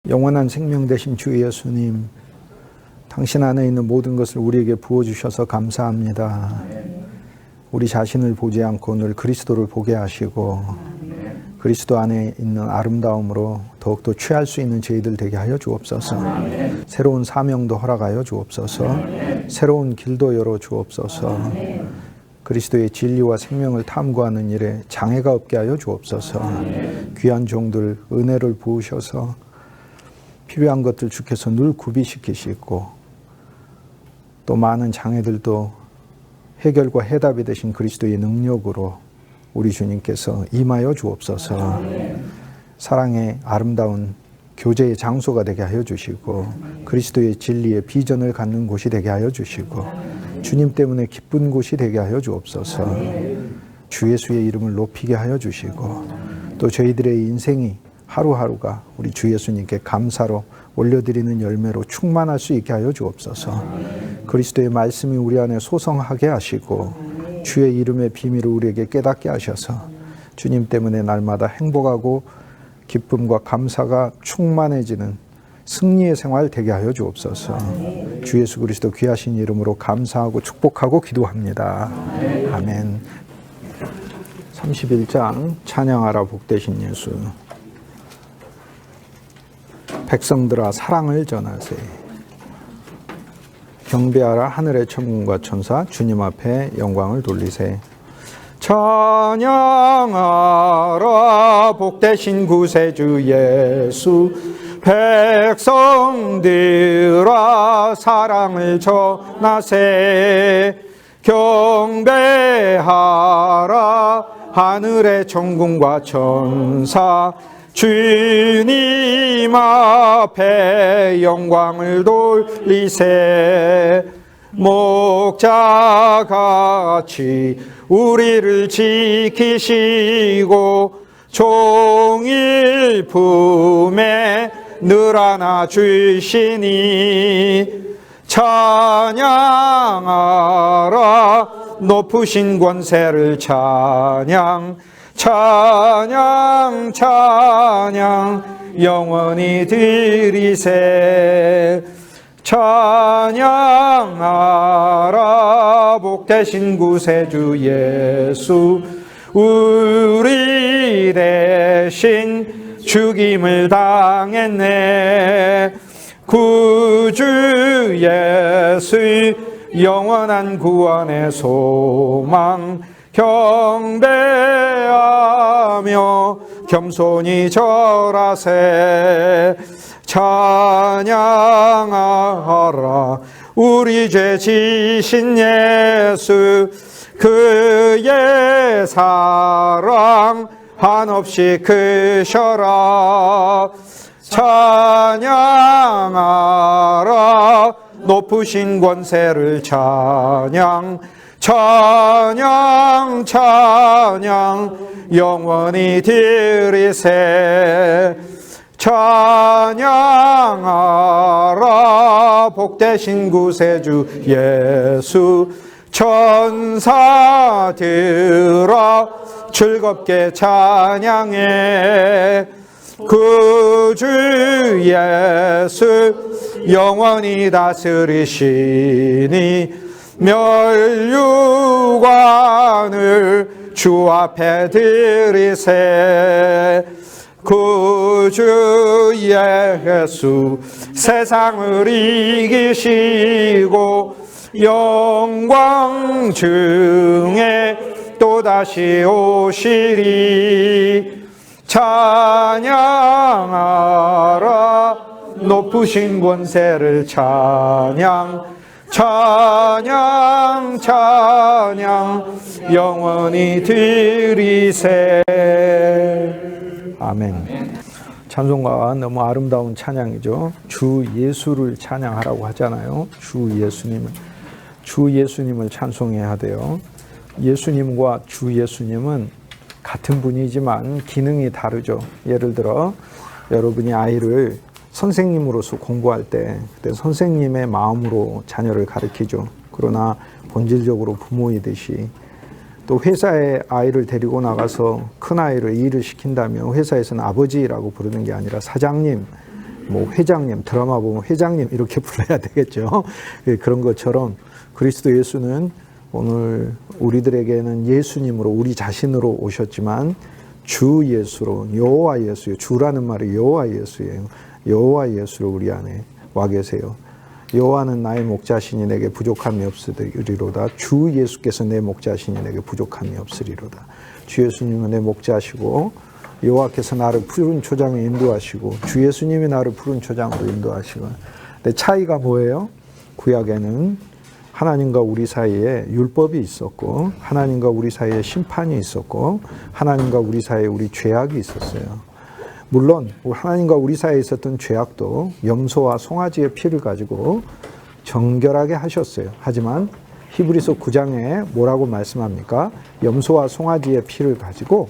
영원한 생명 되신 주 예수님, 당신 안에 있는 모든 것을 우리에게 부어주셔서 감사합니다. 우리 자신을 보지 않고 늘 그리스도를 보게 하시고 그리스도 안에 있는 아름다움으로 더욱더 취할 수 있는 저희들 되게 하여 주옵소서. 새로운 사명도 허락하여 주옵소서. 새로운 길도 열어 주옵소서. 그리스도의 진리와 생명을 탐구하는 일에 장애가 없게 하여 주옵소서. 귀한 종들 은혜를 부으셔서 필요한 것들 주께서 늘 구비시키시고 또 많은 장애들도 해결과 해답이 되신 그리스도의 능력으로 우리 주님께서 임하여 주옵소서. 사랑의 아름다운 교제의 장소가 되게 하여 주시고 그리스도의 진리의 비전을 갖는 곳이 되게 하여 주시고 주님 때문에 기쁜 곳이 되게 하여 주옵소서. 주 예수의 이름을 높이게 하여 주시고 또 저희들의 인생이 하루하루가 우리 주 예수님께 감사로 올려드리는 열매로 충만할 수 있게 하여 주옵소서. 그리스도의 말씀이 우리 안에 소성하게 하시고 주의 이름의 비밀을 우리에게 깨닫게 하셔서 주님 때문에 날마다 행복하고 기쁨과 감사가 충만해지는 승리의 생활 되게 하여 주옵소서. 주 예수 그리스도 귀하신 이름으로 감사하고 축복하고 기도합니다. 아멘. 31장 찬양하라 복되신 예수. 백성들아 사랑을 전하세. 경배하라 하늘의 천군과 천사 주님 앞에 영광을 돌리세. 찬양하라 복되신 구세주 예수. 백성들아 사랑을 전하세. 경배하라 하늘의 천군과 천사 주님 앞에 영광을 돌리세. 목자같이 우리를 지키시고 종일 품에 늘 안아주시니 찬양하라 높으신 권세를 찬양 찬양 찬양 영원히 드리세. 찬양하라 복되신 구세주 예수. 우리 대신 죽임을 당했네. 구주 예수 영원한 구원의 소망. 경배하며 겸손히 절하세. 찬양하라 우리 죄 지신 예수. 그의 사랑 한없이 크셔라. 찬양하라 높으신 권세를 찬양 찬양 찬양 영원히 드리세. 찬양하라 복되신 구세주 예수. 천사들아 즐겁게 찬양해. 구주 예수 영원히 다스리시니 멸류관을 주 앞에 드리세. 구주 예수 세상을 이기시고 영광 중에 또다시 오시리. 찬양하라 높으신 권세를 찬양 찬양 찬양 영원히 드리세. 아멘. 찬송가가 너무 아름다운 찬양이죠. 주 예수를 찬양하라고 하잖아요. 주 예수님을 찬송해야 돼요. 예수님과 주 예수님은 같은 분이지만 기능이 다르죠. 예를 들어 여러분이 아이를 선생님으로서 공부할 때 그때 선생님의 마음으로 자녀를 가르치죠. 그러나 본질적으로 부모이듯이 또 회사에 아이를 데리고 나가서 큰 아이를 일을 시킨다면 회사에서는 아버지라고 부르는 게 아니라 사장님, 뭐 회장님, 드라마 보면 회장님 이렇게 불러야 되겠죠. 그런 것처럼 그리스도 예수는 오늘 우리들에게는 예수님으로 우리 자신으로 오셨지만 주 예수로, 여호와 예수예요. 주라는 말이 여호와 예수예요. 여호와 예수로 우리 안에 와 계세요. 여호와는 나의 목자시니 내게 부족함이 없으리로다. 주 예수께서 내 목자시니 내게 부족함이 없으리로다. 주 예수님은 내 목자시고 여호와께서 나를 푸른 초장에 인도하시고 주 예수님이 나를 푸른 초장으로 인도하시고. 근데 차이가 뭐예요? 구약에는 하나님과 우리 사이에 율법이 있었고 하나님과 우리 사이에 심판이 있었고 하나님과 우리 사이에 우리 죄악이 있었어요. 물론 하나님과 우리 사이에 있었던 죄악도 염소와 송아지의 피를 가지고 정결하게 하셨어요. 하지만 히브리서 9장에 뭐라고 말씀합니까? 염소와 송아지의 피를 가지고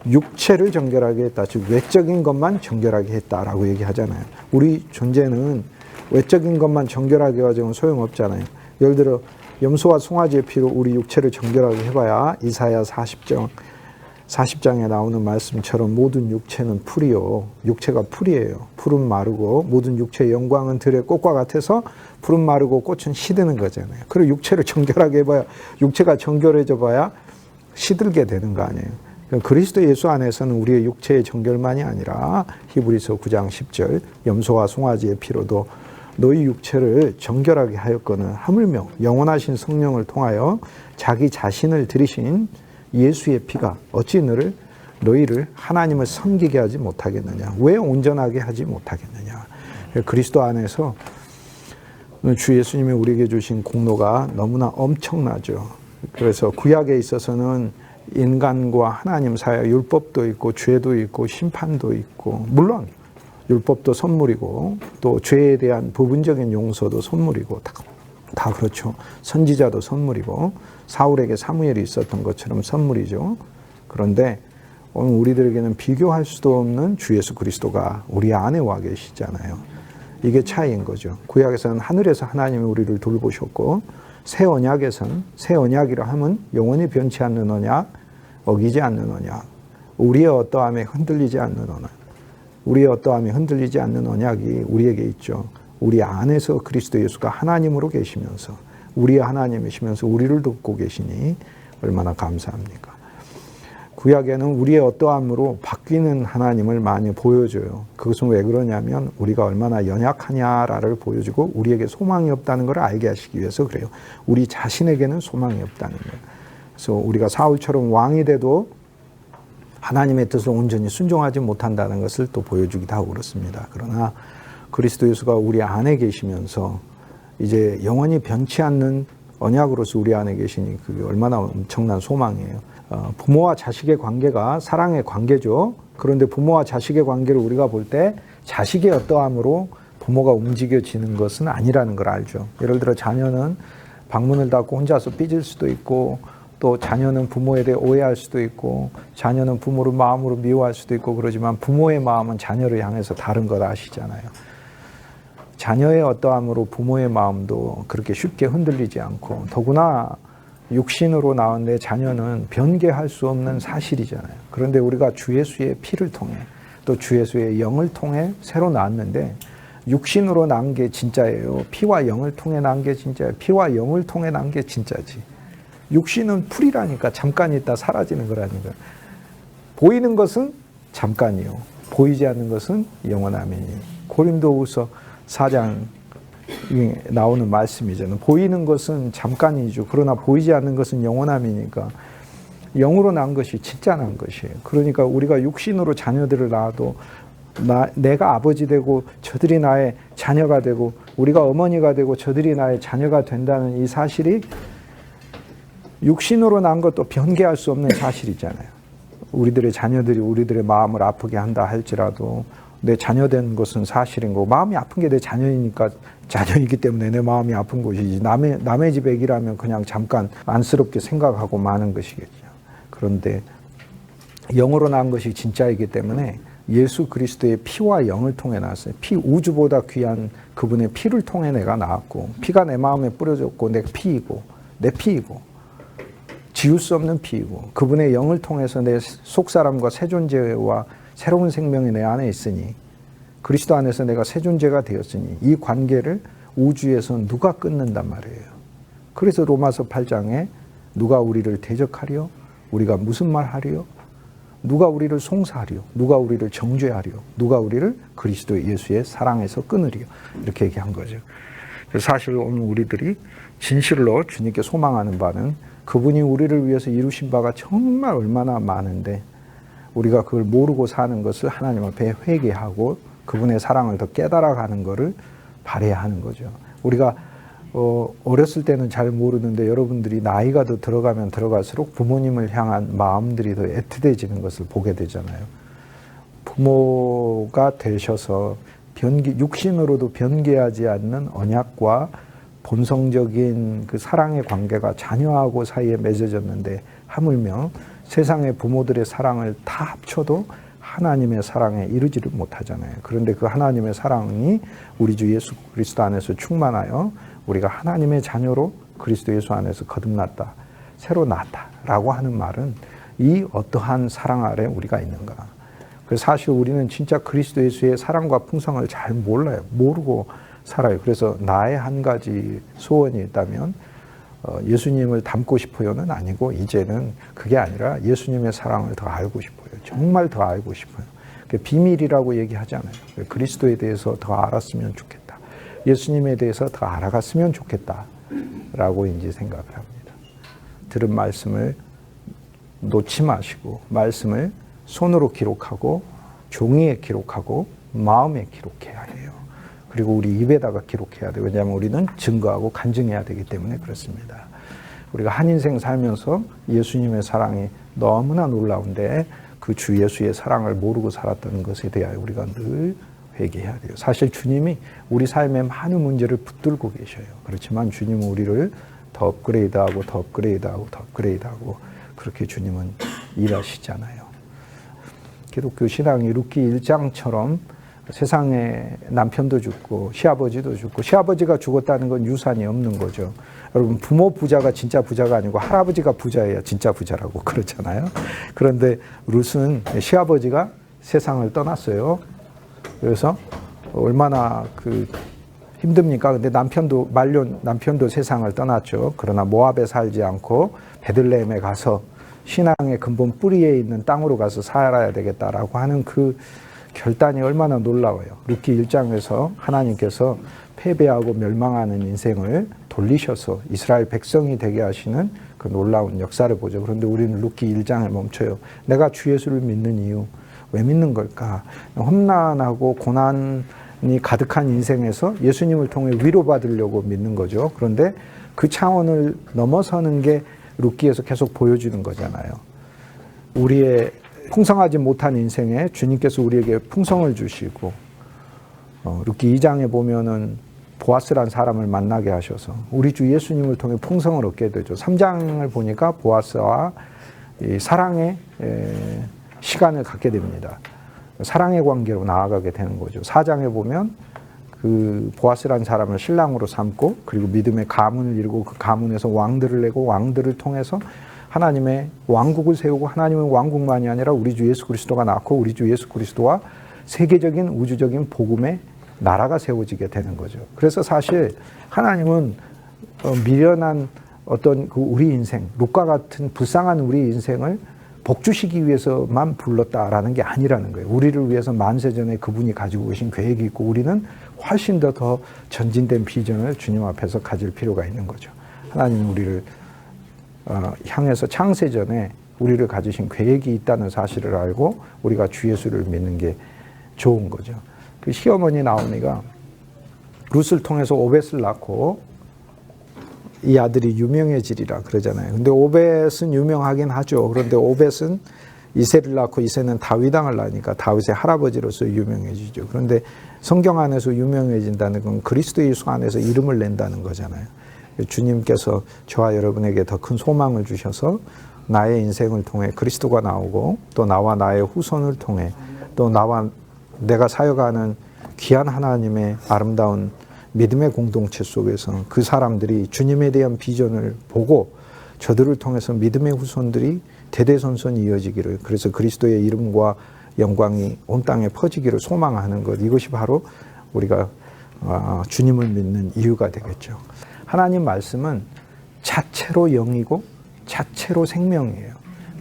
육체를 정결하게 했다. 즉 외적인 것만 정결하게 했다라고 얘기하잖아요. 우리 존재는 외적인 것만 정결하게 가지고는 소용없잖아요. 예를 들어 염소와 송아지의 피로 우리 육체를 정결하게 해봐야 이사야 40장에 나오는 말씀처럼 모든 육체는 풀이요. 육체가 풀이에요. 풀은 마르고 모든 육체의 영광은 들의 꽃과 같아서 풀은 마르고 꽃은 시드는 거잖아요. 그리고 육체를 정결하게 해봐야 육체가 정결해져 봐야 시들게 되는 거 아니에요. 그리스도 예수 안에서는 우리의 육체의 정결만이 아니라 히브리서 9장 10절 염소와 송아지의 피로도 너희 육체를 정결하게 하였거늘 하물며 영원하신 성령을 통하여 자기 자신을 들이신 예수의 피가 어찌 너희를 하나님을 섬기게 하지 못하겠느냐. 왜 온전하게 하지 못하겠느냐. 그리스도 안에서 주 예수님이 우리에게 주신 공로가 너무나 엄청나죠. 그래서 구약에 있어서는 인간과 하나님 사이에 율법도 있고 죄도 있고 심판도 있고 물론 율법도 선물이고 또 죄에 대한 부분적인 용서도 선물이고 다 그렇죠. 선지자도 선물이고 사울에게 사무엘이 있었던 것처럼 선물이죠. 그런데 오늘 우리들에게는 비교할 수도 없는 주 예수 그리스도가 우리 안에 와 계시잖아요. 이게 차이인 거죠. 구약에서는 하늘에서 하나님이 우리를 돌보셨고 새 언약에서는 새 언약이라 하면 영원히 변치 않는 언약, 어기지 않는 언약, 우리의 어떠함에 흔들리지 않는 언약, 우리의 어떠함이 흔들리지 않는 언약이 우리에게 있죠. 우리 안에서 그리스도 예수가 하나님으로 계시면서 우리의 하나님이시면서 우리를 돕고 계시니 얼마나 감사합니까? 구약에는 우리의 어떠함으로 바뀌는 하나님을 많이 보여줘요. 그것은 왜 그러냐면 우리가 얼마나 연약하냐를 보여주고 우리에게 소망이 없다는 걸 알게 하시기 위해서 그래요. 우리 자신에게는 소망이 없다는 거예요. 그래서 우리가 사울처럼 왕이 돼도 하나님의 뜻을 온전히 순종하지 못한다는 것을 또 보여주기도 하고 그렇습니다. 그러나 그리스도 예수가 우리 안에 계시면서 이제 영원히 변치 않는 언약으로서 우리 안에 계시니 그게 얼마나 엄청난 소망이에요. 부모와 자식의 관계가 사랑의 관계죠. 그런데 부모와 자식의 관계를 우리가 볼 때 자식의 어떠함으로 부모가 움직여지는 것은 아니라는 걸 알죠. 예를 들어 자녀는 방문을 닫고 혼자서 삐질 수도 있고 또 자녀는 부모에 대해 오해할 수도 있고 자녀는 부모를 마음으로 미워할 수도 있고 그러지만 부모의 마음은 자녀를 향해서 다른 걸 아시잖아요. 자녀의 어떠함으로 부모의 마음도 그렇게 쉽게 흔들리지 않고 더구나 육신으로 나온 내 자녀는 변개할 수 없는 사실이잖아요. 그런데 우리가 주 예수의 피를 통해 또 주 예수의 영을 통해 새로 낳았는데 육신으로 난 게 진짜예요. 피와 영을 통해 난 게 진짜예요. 피와 영을 통해 난 게 진짜지. 육신은 풀이라니까 잠깐 있다 사라지는 거라니까. 보이는 것은 잠깐이요. 보이지 않는 것은 영원함이니. 고린도후서 4장 나오는 말씀이잖아요. 보이는 것은 잠깐이죠. 그러나 보이지 않는 것은 영원함이니까 영으로 난 것이 진짜 난 것이에요. 그러니까 우리가 육신으로 자녀들을 낳아도 내가 아버지 되고 저들이 나의 자녀가 되고 우리가 어머니가 되고 저들이 나의 자녀가 된다는 이 사실이 육신으로 난 것도 변개할 수 없는 사실이잖아요. 우리들의 자녀들이 우리들의 마음을 아프게 한다 할지라도 내 자녀된 것은 사실인 거고 마음이 아픈 게 내 자녀이니까 자녀이기 때문에 내 마음이 아픈 것이지 남의 집 애기라면 그냥 잠깐 안쓰럽게 생각하고 마는 것이겠죠. 그런데 영으로 난 것이 진짜이기 때문에 예수 그리스도의 피와 영을 통해 나왔어요. 피 우주보다 귀한 그분의 피를 통해 내가 나왔고 피가 내 마음에 뿌려졌고 내 피이고 지울 수 없는 피이고 그분의 영을 통해서 내 속사람과 새 존재와 새로운 생명이 내 안에 있으니 그리스도 안에서 내가 새 존재가 되었으니 이 관계를 우주에서 누가 끊는단 말이에요. 그래서 로마서 8장에 누가 우리를 대적하리요? 우리가 무슨 말 하리요? 누가 우리를 송사하리요? 누가 우리를 정죄하리요? 누가 우리를 그리스도 예수의 사랑에서 끊으리요? 이렇게 얘기한 거죠. 사실 오늘 우리들이 진실로 주님께 소망하는 바는 그분이 우리를 위해서 이루신 바가 정말 얼마나 많은데 우리가 그걸 모르고 사는 것을 하나님 앞에 회개하고 그분의 사랑을 더 깨달아가는 것을 바라야 하는 거죠. 우리가 어렸을 때는 잘 모르는데 여러분들이 나이가 더 들어가면 들어갈수록 부모님을 향한 마음들이 더 애틋해지는 것을 보게 되잖아요. 부모가 되셔서 육신으로도 변개하지 않는 언약과 본성적인 그 사랑의 관계가 자녀하고 사이에 맺어졌는데 하물며 세상의 부모들의 사랑을 다 합쳐도 하나님의 사랑에 이르지를 못하잖아요. 그런데 그 하나님의 사랑이 우리 주 예수 그리스도 안에서 충만하여 우리가 하나님의 자녀로 그리스도 예수 안에서 거듭났다, 새로 났다라고 하는 말은 이 어떠한 사랑 아래 우리가 있는가. 그래서 사실 우리는 진짜 그리스도 예수의 사랑과 풍성을 잘 몰라요. 모르고 살아요. 그래서 나의 한 가지 소원이 있다면 예수님을 닮고 싶어요는 아니고 이제는 그게 아니라 예수님의 사랑을 더 알고 싶어요. 정말 더 알고 싶어요. 비밀이라고 얘기하잖아요. 그리스도에 대해서 더 알았으면 좋겠다. 예수님에 대해서 더 알아갔으면 좋겠다라고 이제 생각을 합니다. 들은 말씀을 놓지 마시고 말씀을 손으로 기록하고 종이에 기록하고 마음에 기록해야 해요. 그리고 우리 입에다가 기록해야 돼요. 왜냐하면 우리는 증거하고 간증해야 되기 때문에 그렇습니다. 우리가 한 인생 살면서 예수님의 사랑이 너무나 놀라운데 그 주 예수의 사랑을 모르고 살았던 것에 대하여 우리가 늘 회개해야 돼요. 사실 주님이 우리 삶의 많은 문제를 붙들고 계셔요. 그렇지만 주님은 우리를 더 업그레이드하고 더 업그레이드하고 더 업그레이드하고 그렇게 주님은 일하시잖아요. 기독교 신앙이 룻기 1장처럼 세상에 남편도 죽고 시아버지도 죽고 시아버지가 죽었다는 건 유산이 없는 거죠. 여러분 부모 부자가 진짜 부자가 아니고 할아버지가 부자예요. 진짜 부자라고 그렇잖아요. 그런데 룻은 시아버지가 세상을 떠났어요. 그래서 얼마나 힘듭니까? 근데 말년 남편도 세상을 떠났죠. 그러나 모압에 살지 않고 베들레헴에 가서 신앙의 근본 뿌리에 있는 땅으로 가서 살아야 되겠다라고 하는 그 결단이 얼마나 놀라워요. 룻기 1장에서 하나님께서 패배하고 멸망하는 인생을 돌리셔서 이스라엘 백성이 되게 하시는 그 놀라운 역사를 보죠. 그런데 우리는 룻기 1장에 멈춰요. 내가 주 예수를 믿는 이유, 왜 믿는 걸까? 험난하고 고난이 가득한 인생에서 예수님을 통해 위로받으려고 믿는 거죠. 그런데 그 차원을 넘어서는 게 룻기에서 계속 보여주는 거잖아요. 우리의 풍성하지 못한 인생에 주님께서 우리에게 풍성을 주시고 룻기 2장에 보면은 보아스란 사람을 만나게 하셔서 우리 주 예수님을 통해 풍성을 얻게 되죠. 3장을 보니까 보아스와 이 사랑의 시간을 갖게 됩니다. 사랑의 관계로 나아가게 되는 거죠. 4장에 보면 그 보아스란 사람을 신랑으로 삼고 그리고 믿음의 가문을 이루고 그 가문에서 왕들을 내고 왕들을 통해서 하나님의 왕국을 세우고 하나님의 왕국만이 아니라 우리 주 예수 그리스도가 낳고 우리 주 예수 그리스도와 세계적인 우주적인 복음의 나라가 세워지게 되는 거죠. 그래서 사실 하나님은 미련한 어떤 그 우리 인생, 룻과 같은 불쌍한 우리 인생을 복주시기 위해서만 불렀다라는 게 아니라는 거예요. 우리를 위해서 만세전에 그분이 가지고 계신 계획이 있고 우리는 훨씬 더 전진된 비전을 주님 앞에서 가질 필요가 있는 거죠. 하나님 우리를 향해서 창세전에 우리를 가지신 계획이 있다는 사실을 알고 우리가 주 예수를 믿는 게 좋은 거죠. 그 시어머니 나오미가 룻을 통해서 오벳을 낳고 이 아들이 유명해지리라 그러잖아요. 근데 오벳은 유명하긴 하죠. 그런데 오벳은 이새를 낳고 이새는 다윗 왕을 낳으니까 다윗의 할아버지로서 유명해지죠. 그런데 성경 안에서 유명해진다는 건 그리스도 예수 안에서 이름을 낸다는 거잖아요. 주님께서 저와 여러분에게 더 큰 소망을 주셔서 나의 인생을 통해 그리스도가 나오고 또 나와 나의 후손을 통해 또 나와 내가 사역하는 귀한 하나님의 아름다운 믿음의 공동체 속에서 그 사람들이 주님에 대한 비전을 보고 저들을 통해서 믿음의 후손들이 대대손손 이어지기를 그래서 그리스도의 이름과 영광이 온 땅에 퍼지기를 소망하는 것, 이것이 바로 우리가 주님을 믿는 이유가 되겠죠. 하나님 말씀은 자체로 영이고 자체로 생명이에요.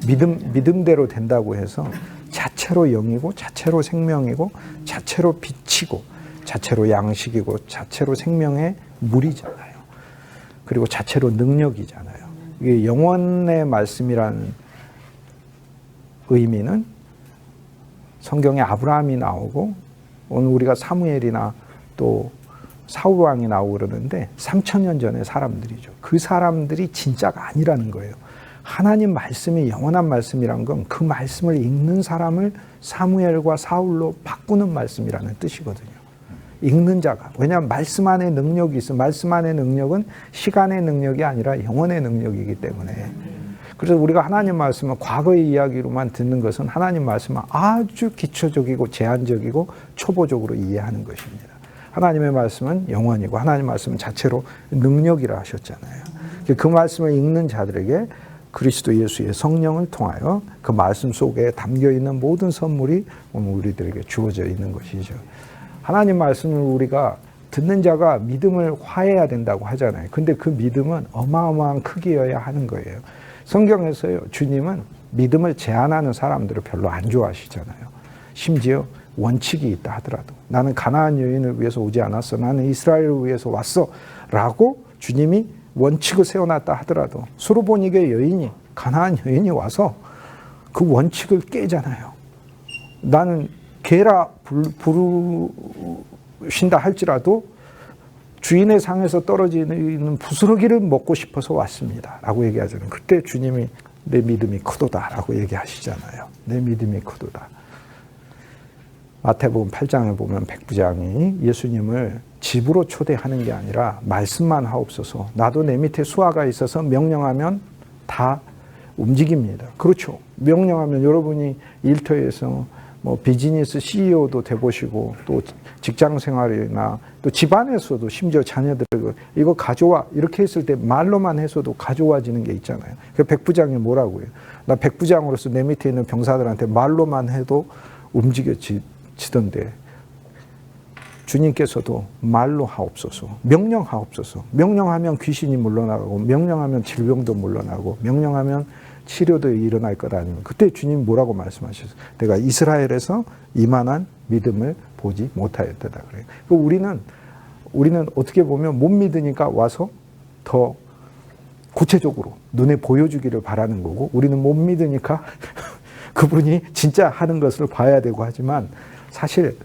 믿음대로 된다고 해서 자체로 영이고 자체로 생명이고 자체로 빛이고 자체로 양식이고 자체로 생명의 물이잖아요. 그리고 자체로 능력이잖아요. 이게 영원의 말씀이라는 의미는 성경에 아브라함이 나오고 오늘 우리가 사무엘이나 또 사울 왕이 나오고 그러는데 3000년 전의 사람들이죠. 그 사람들이 진짜가 아니라는 거예요. 하나님 말씀이 영원한 말씀이란 건 그 말씀을 읽는 사람을 사무엘과 사울로 바꾸는 말씀이라는 뜻이거든요. 읽는 자가. 왜냐하면 말씀 안에 능력이 있어. 말씀 안에 능력은 시간의 능력이 아니라 영혼의 능력이기 때문에. 그래서 우리가 하나님 말씀을 과거의 이야기로만 듣는 것은 하나님 말씀은 아주 기초적이고 제한적이고 초보적으로 이해하는 것입니다. 하나님의 말씀은 영원이고 하나님 말씀은 자체로 능력이라 하셨잖아요. 그 말씀을 읽는 자들에게 그리스도 예수의 성령을 통하여 그 말씀 속에 담겨있는 모든 선물이 오늘 우리들에게 주어져 있는 것이죠. 하나님 말씀을 우리가 듣는 자가 믿음을 화해해야 된다고 하잖아요. 근데 그 믿음은 어마어마한 크기여야 하는 거예요. 성경에서요, 주님은 믿음을 제한하는 사람들을 별로 안 좋아하시잖아요. 심지어 원칙이 있다 하더라도 나는 가나안 여인을 위해서 오지 않았어. 나는 이스라엘을 위해서 왔어. 라고 주님이 원칙을 세워놨다 하더라도 수르보니게 여인이 가나안 여인이 와서 그 원칙을 깨잖아요. 나는 게라 부르신다 할지라도 주인의 상에서 떨어지는 부스러기를 먹고 싶어서 왔습니다. 라고 얘기하잖아요. 그때 주님이 내 믿음이 크도다 라고 얘기하시잖아요. 내 믿음이 크도다. 마태복음 8장에 보면 백부장이 예수님을 집으로 초대하는 게 아니라 말씀만 하옵소서. 나도 내 밑에 수하가 있어서 명령하면 다 움직입니다. 그렇죠. 명령하면 여러분이 일터에서 뭐 비즈니스 CEO도 돼보시고 또 직장 생활이나 또 집안에서도 심지어 자녀들에게 이거 가져와 이렇게 했을 때 말로만 해서도 가져와지는 게 있잖아요. 그 백부장이 뭐라고 해요? 나 백부장으로서 내 밑에 있는 병사들한테 말로만 해도 움직여지던데 주님께서도 말로 하옵소서, 명령하옵소서. 명령하면 귀신이 물러나가고 명령하면 질병도 물러나고 명령하면 치료도 일어날 것 아니면 그때 주님 뭐라고 말씀하셨어요? 내가 이스라엘에서 이만한 믿음을 보지 못하였다 그래요. 우리는 어떻게 보면 못 믿으니까 와서 더 구체적으로 눈에 보여주기를 바라는 거고 우리는 못 믿으니까 그분이 진짜 하는 것을 봐야 되고 하지만 사실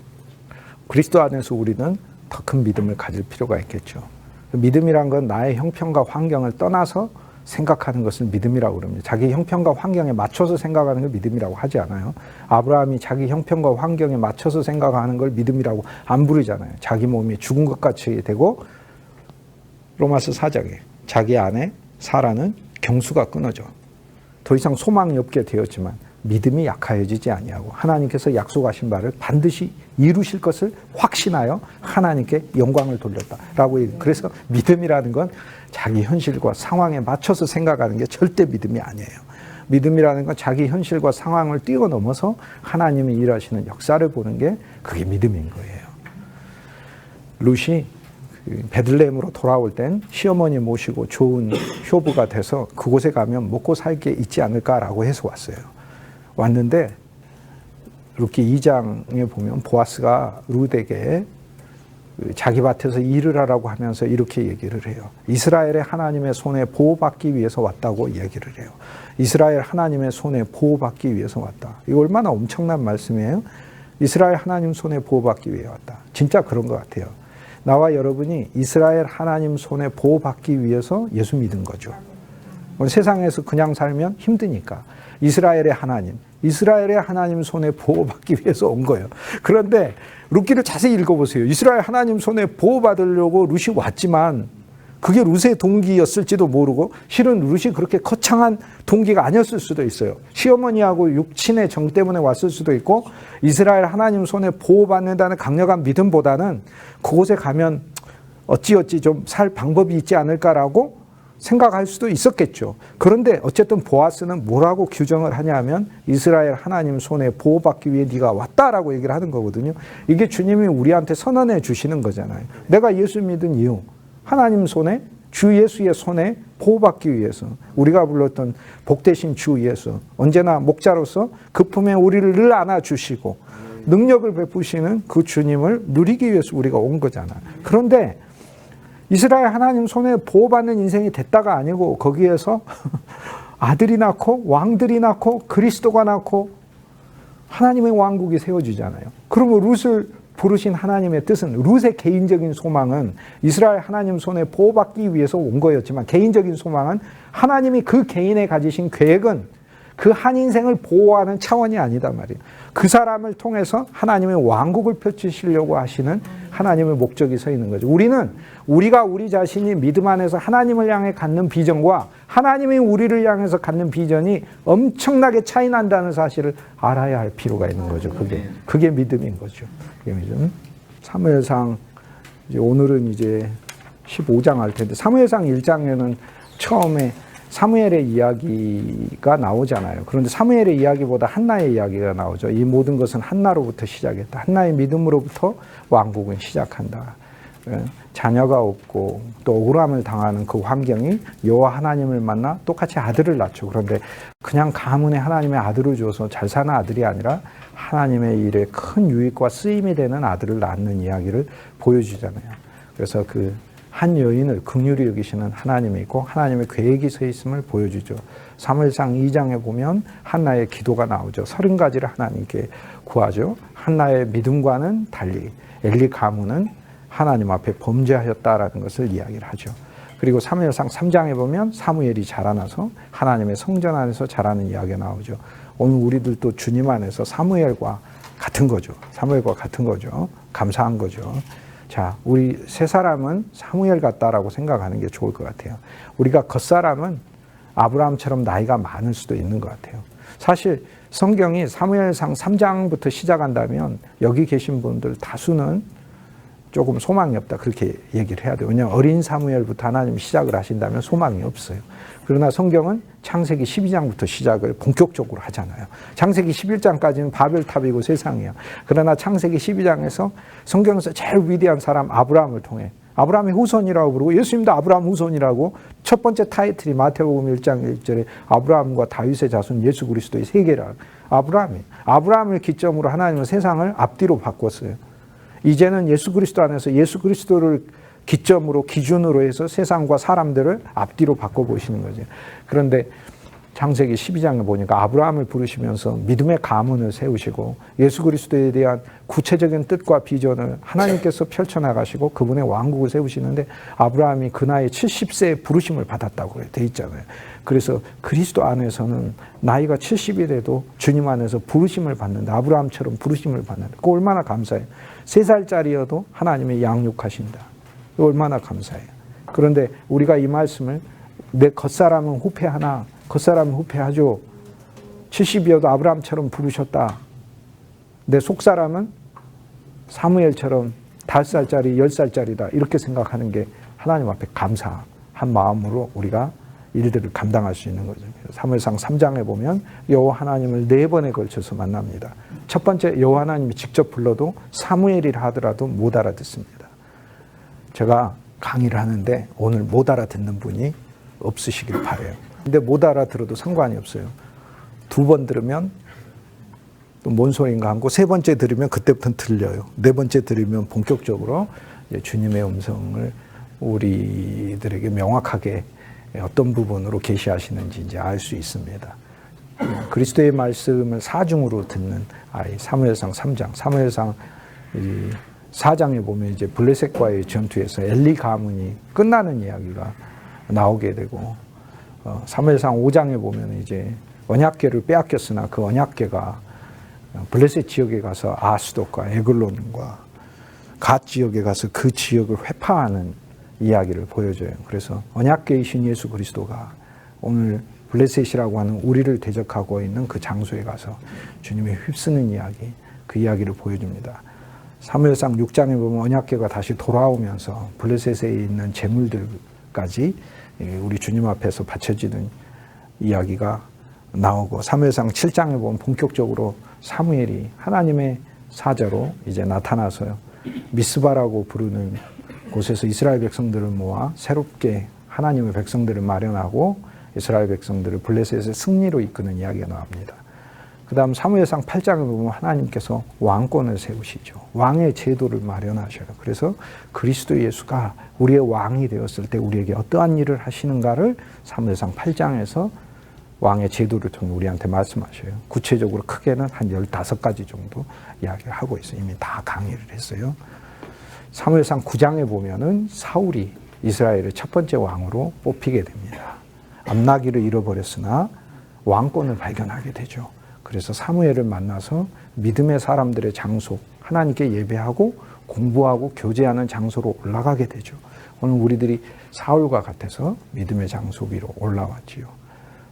그리스도 안에서 우리는 더 큰 믿음을 가질 필요가 있겠죠. 믿음이란 건 나의 형편과 환경을 떠나서 생각하는 것을 믿음이라고 그럽니다. 자기 형편과 환경에 맞춰서 생각하는 걸 믿음이라고 하지 않아요. 아브라함이 자기 형편과 환경에 맞춰서 생각하는 걸 믿음이라고 안 부르잖아요. 자기 몸이 죽은 것 같이 되고 로마서 4장에 자기 안에 사라는 경수가 끊어져. 더 이상 소망이 없게 되었지만 믿음이 약하여지지 아니하고 하나님께서 약속하신 바를 반드시 이루실 것을 확신하여 하나님께 영광을 돌렸다라고 얘기해요. 그래서 믿음이라는 건 자기 현실과 상황에 맞춰서 생각하는 게 절대 믿음이 아니에요. 믿음이라는 건 자기 현실과 상황을 뛰어넘어서 하나님이 일하시는 역사를 보는 게 그게 믿음인 거예요. 룻이 베들레헴으로 돌아올 땐 시어머니 모시고 좋은 효부가 돼서 그곳에 가면 먹고 살 게 있지 않을까라고 해서 왔어요. 왔는데 룻기 2장에 보면 보아스가 룻에게 자기 밭에서 일을 하라고 하면서 이렇게 얘기를 해요. 이스라엘의 하나님의 손에 보호받기 위해서 왔다고 얘기를 해요. 이스라엘 하나님의 손에 보호받기 위해서 왔다. 이거 얼마나 엄청난 말씀이에요. 이스라엘 하나님 손에 보호받기 위해 왔다. 진짜 그런 것 같아요. 나와 여러분이 이스라엘 하나님 손에 보호받기 위해서 예수 믿은 거죠. 세상에서 그냥 살면 힘드니까 이스라엘의 하나님 손에 보호받기 위해서 온 거예요. 그런데 룻기를 자세히 읽어보세요. 이스라엘 하나님 손에 보호받으려고 룻이 왔지만 그게 룻의 동기였을지도 모르고 실은 룻이 그렇게 거창한 동기가 아니었을 수도 있어요. 시어머니하고 육친의 정 때문에 왔을 수도 있고 이스라엘 하나님 손에 보호받는다는 강력한 믿음보다는 그곳에 가면 어찌어찌 좀 살 방법이 있지 않을까라고 생각할 수도 있었겠죠. 그런데 어쨌든 보아스는 뭐라고 규정을 하냐면 이스라엘 하나님 손에 보호받기 위해 네가 왔다라고 얘기를 하는 거거든요. 이게 주님이 우리한테 선언해 주시는 거잖아요. 내가 예수 믿은 이유, 하나님 손에, 주 예수의 손에 보호받기 위해서, 우리가 불렀던 복되신 주 예수, 언제나 목자로서 그 품에 우리를 늘 안아주시고 능력을 베푸시는 그 주님을 누리기 위해서 우리가 온 거잖아요. 그런데 이스라엘 하나님 손에 보호받는 인생이 됐다가 아니고 거기에서 아들이 낳고 왕들이 낳고 그리스도가 낳고 하나님의 왕국이 세워지잖아요. 그러면 룻을 부르신 하나님의 뜻은, 룻의 개인적인 소망은 이스라엘 하나님 손에 보호받기 위해서 온 거였지만 개인적인 소망은 하나님이 그 개인에 가지신 계획은 그 한 인생을 보호하는 차원이 아니다 말이에요. 그 사람을 통해서 하나님의 왕국을 펼치시려고 하시는 하나님의 목적이 서 있는 거죠. 우리가 우리 자신이 믿음 안에서 하나님을 향해 갖는 비전과 하나님이 우리를 향해서 갖는 비전이 엄청나게 차이 난다는 사실을 알아야 할 필요가 있는 거죠. 그게 믿음인 거죠. 그게 믿음. 사무엘상, 오늘은 이제 15장 할 텐데, 사무엘상 1장에는 처음에 사무엘의 이야기가 나오잖아요. 그런데 사무엘의 이야기보다 한나의 이야기가 나오죠. 이 모든 것은 한나로부터 시작했다. 한나의 믿음으로부터 왕국은 시작한다. 자녀가 없고 또 억울함을 당하는 그 환경이 여호와 하나님을 만나 똑같이 아들을 낳죠. 그런데 그냥 가문에 하나님의 아들을 줘서 잘 사는 아들이 아니라 하나님의 일에 큰 유익과 쓰임이 되는 아들을 낳는 이야기를 보여주잖아요. 그래서 그 한 여인을 긍휼히 여기시는 하나님이 있고 하나님의 계획이 서 있음을 보여주죠. 사무엘상 2장에 보면 한나의 기도가 나오죠. 30가지를 하나님께 구하죠. 한나의 믿음과는 달리 엘리 가문은 하나님 앞에 범죄하였다라는 것을 이야기를 하죠. 그리고 사무엘상 3장에 보면 사무엘이 자라나서 하나님의 성전 안에서 자라는 이야기가 나오죠. 오늘 우리들도 주님 안에서 사무엘과 같은 거죠. 사무엘과 같은 거죠. 감사한 거죠. 자, 우리 세 사람은 사무엘 같다라고 생각하는 게 좋을 것 같아요. 우리가 겉사람은 아브라함처럼 나이가 많을 수도 있는 것 같아요. 사실 성경이 사무엘상 3장부터 시작한다면 여기 계신 분들 다수는 조금 소망이 없다, 그렇게 얘기를 해야 돼요. 왜냐하면 어린 사무엘부터 하나님이 시작을 하신다면 소망이 없어요. 그러나 성경은 창세기 12장부터 시작을 본격적으로 하잖아요. 창세기 11장까지는 바벨탑이고 세상이에요. 그러나 창세기 12장에서 성경에서 제일 위대한 사람 아브라함을 통해, 아브라함의 후손이라고 부르고 예수님도 아브라함 후손이라고 첫 번째 타이틀이 마태복음 1장 1절에 아브라함과 다윗의 자손 예수 그리스도의 세계라. 아브라함을 기점으로 하나님은 세상을 앞뒤로 바꿨어요. 이제는 예수 그리스도 안에서 예수 그리스도를 기점으로 기준으로 해서 세상과 사람들을 앞뒤로 바꿔보시는 거죠. 그런데 창세기 12장에 보니까 아브라함을 부르시면서 믿음의 가문을 세우시고 예수 그리스도에 대한 구체적인 뜻과 비전을 하나님께서 펼쳐나가시고 그분의 왕국을 세우시는데 아브라함이 그 나이 70세에 부르심을 받았다고 돼 있잖아요. 그래서 그리스도 안에서는 나이가 70이라도 주님 안에서 부르심을 받는다. 아브라함처럼 부르심을 받는다. 그거 얼마나 감사해요. 3살짜리여도 하나님의 양육하신다. 얼마나 감사해요. 그런데 우리가 이 말씀을 내 겉사람은 후패하나 겉사람은 후패하죠. 70이어도 아브라함처럼 부르셨다. 내 속사람은 사무엘처럼 5살짜리 10살짜리다. 이렇게 생각하는 게 하나님 앞에 감사한 마음으로 우리가 일들을 감당할 수 있는 거죠. 사무엘상 3장에 보면 여호와 하나님을 4번에 걸쳐서 만납니다. 첫 번째, 여호와 하나님이 직접 불러도 사무엘이라 하더라도 못 알아듣습니다. 제가 강의를 하는데 오늘 못 알아듣는 분이 없으시길 바라요. 근데 못 알아들어도 상관이 없어요. 2번 들으면 또 뭔 소리인가 하고 3번째 들으면 그때부터는 들려요. 4번째 들으면 본격적으로 주님의 음성을 우리들에게 명확하게 어떤 부분으로 계시하시는지 이제 알 수 있습니다. 그리스도의 말씀을 사중으로 듣는 아이, 사무엘상 3장, 사무엘상 4장에 보면 이제 블레셋과의 전투에서 엘리 가문이 끝나는 이야기가 나오게 되고, 사무엘상 5장에 보면 이제 언약궤를 빼앗겼으나 그 언약궤가 블레셋 지역에 가서 아스돗과 에글론과 갓 지역에 가서 그 지역을 회파하는 이야기를 보여줘요. 그래서 언약궤이신 예수 그리스도가 오늘 블레셋이라고 하는 우리를 대적하고 있는 그 장소에 가서 주님의 휩쓰는 이야기, 그 이야기를 보여줍니다. 사무엘상 6장에 보면 언약궤가 다시 돌아오면서 블레셋에 있는 재물들까지 우리 주님 앞에서 바쳐지는 이야기가 나오고 사무엘상 7장에 보면 본격적으로 사무엘이 하나님의 사자로 이제 나타나서요. 미스바라고 부르는 곳에서 이스라엘 백성들을 모아 새롭게 하나님의 백성들을 마련하고 이스라엘 백성들을 블레셋의 승리로 이끄는 이야기가 나옵니다. 그 다음 사무엘상 8장을 보면 하나님께서 왕권을 세우시죠. 왕의 제도를 마련하셔요. 그래서 그리스도 예수가 우리의 왕이 되었을 때 우리에게 어떠한 일을 하시는가를 사무엘상 8장에서 왕의 제도를 통해 우리한테 말씀하셔요. 구체적으로 크게는 한 15가지 정도 이야기를 하고 있어요. 이미 다 강의를 했어요. 사무엘상 9장에 보면은 사울이 이스라엘의 첫 번째 왕으로 뽑히게 됩니다. 암나기를 잃어버렸으나 왕권을 발견하게 되죠. 그래서 사무엘을 만나서 믿음의 사람들의 장소, 하나님께 예배하고 공부하고 교제하는 장소로 올라가게 되죠. 오늘 우리들이 사울과 같아서 믿음의 장소 위로 올라왔지요.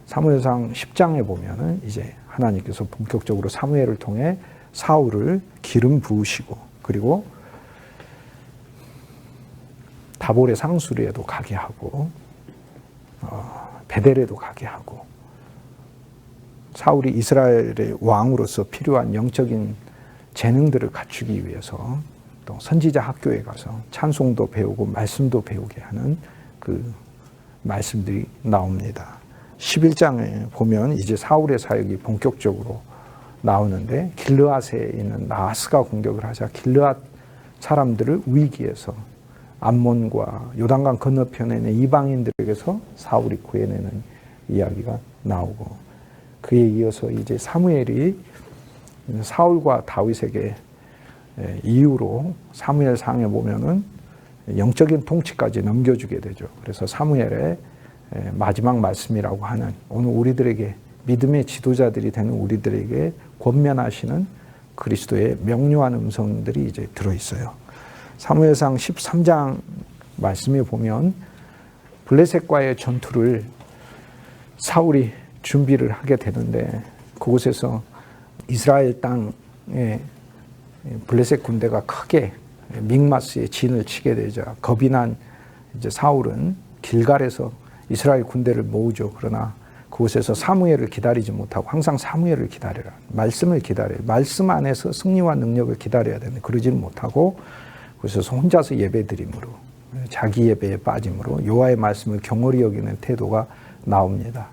사무엘상 10장에 보면은 이제 하나님께서 본격적으로 사무엘을 통해 사울을 기름 부으시고 그리고 다볼의 상수리에도 가게 하고 베델에도 가게 하고 사울이 이스라엘의 왕으로서 필요한 영적인 재능들을 갖추기 위해서 또 선지자 학교에 가서 찬송도 배우고 말씀도 배우게 하는 그 말씀들이 나옵니다. 11장에 보면 이제 사울의 사역이 본격적으로 나오는데 길르앗에 있는 나하스가 공격을 하자 길르앗 사람들을 위기에서 암몬과 요단강 건너편에 있는 이방인들에게서 사울이 구해내는 이야기가 나오고 그에 이어서 이제 사무엘이 사울과 다윗에게 이후로 사무엘상에 보면은 영적인 통치까지 넘겨주게 되죠. 그래서 사무엘의 마지막 말씀이라고 하는 오늘 우리들에게 믿음의 지도자들이 되는 우리들에게 권면하시는 그리스도의 명료한 음성들이 이제 들어있어요. 사무엘상 13장 말씀에 보면 블레셋과의 전투를 사울이 준비를 하게 되는데 그곳에서 이스라엘 땅에 블레셋 군대가 크게 믹마스에 진을 치게 되자 겁이 난 이제 사울은 길갈에서 이스라엘 군대를 모으죠. 그러나 그곳에서 사무엘을 기다리지 못하고 항상 사무엘을 기다려라. 말씀을 기다려요. 말씀 안에서 승리와 능력을 기다려야 되는데 그러지는 못하고 그래서 혼자서 예배드림으로 자기 예배에 빠짐으로 여호와의 말씀을 경홀히 여기는 태도가 나옵니다.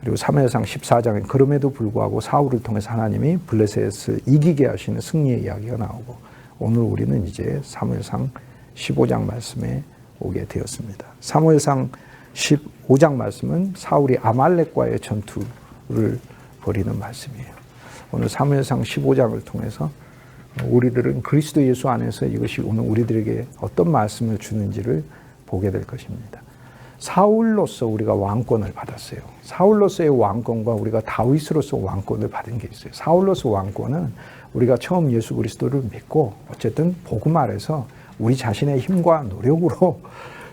그리고 사무엘상 14장에 그럼에도 불구하고 사울을 통해서 하나님이 블레셋을 이기게 하시는 승리의 이야기가 나오고 오늘 우리는 이제 사무엘상 15장 말씀에 오게 되었습니다. 사무엘상 15장 말씀은 사울이 아말렉과의 전투를 벌이는 말씀이에요. 오늘 사무엘상 15장을 통해서 우리들은 그리스도 예수 안에서 이것이 오늘 우리들에게 어떤 말씀을 주는지를 보게 될 것입니다. 사울로서 우리가 왕권을 받았어요. 사울로서의 왕권과 우리가 다윗으로서 왕권을 받은 게 있어요. 사울로서 왕권은 우리가 처음 예수 그리스도를 믿고 어쨌든 복음 아래서 우리 자신의 힘과 노력으로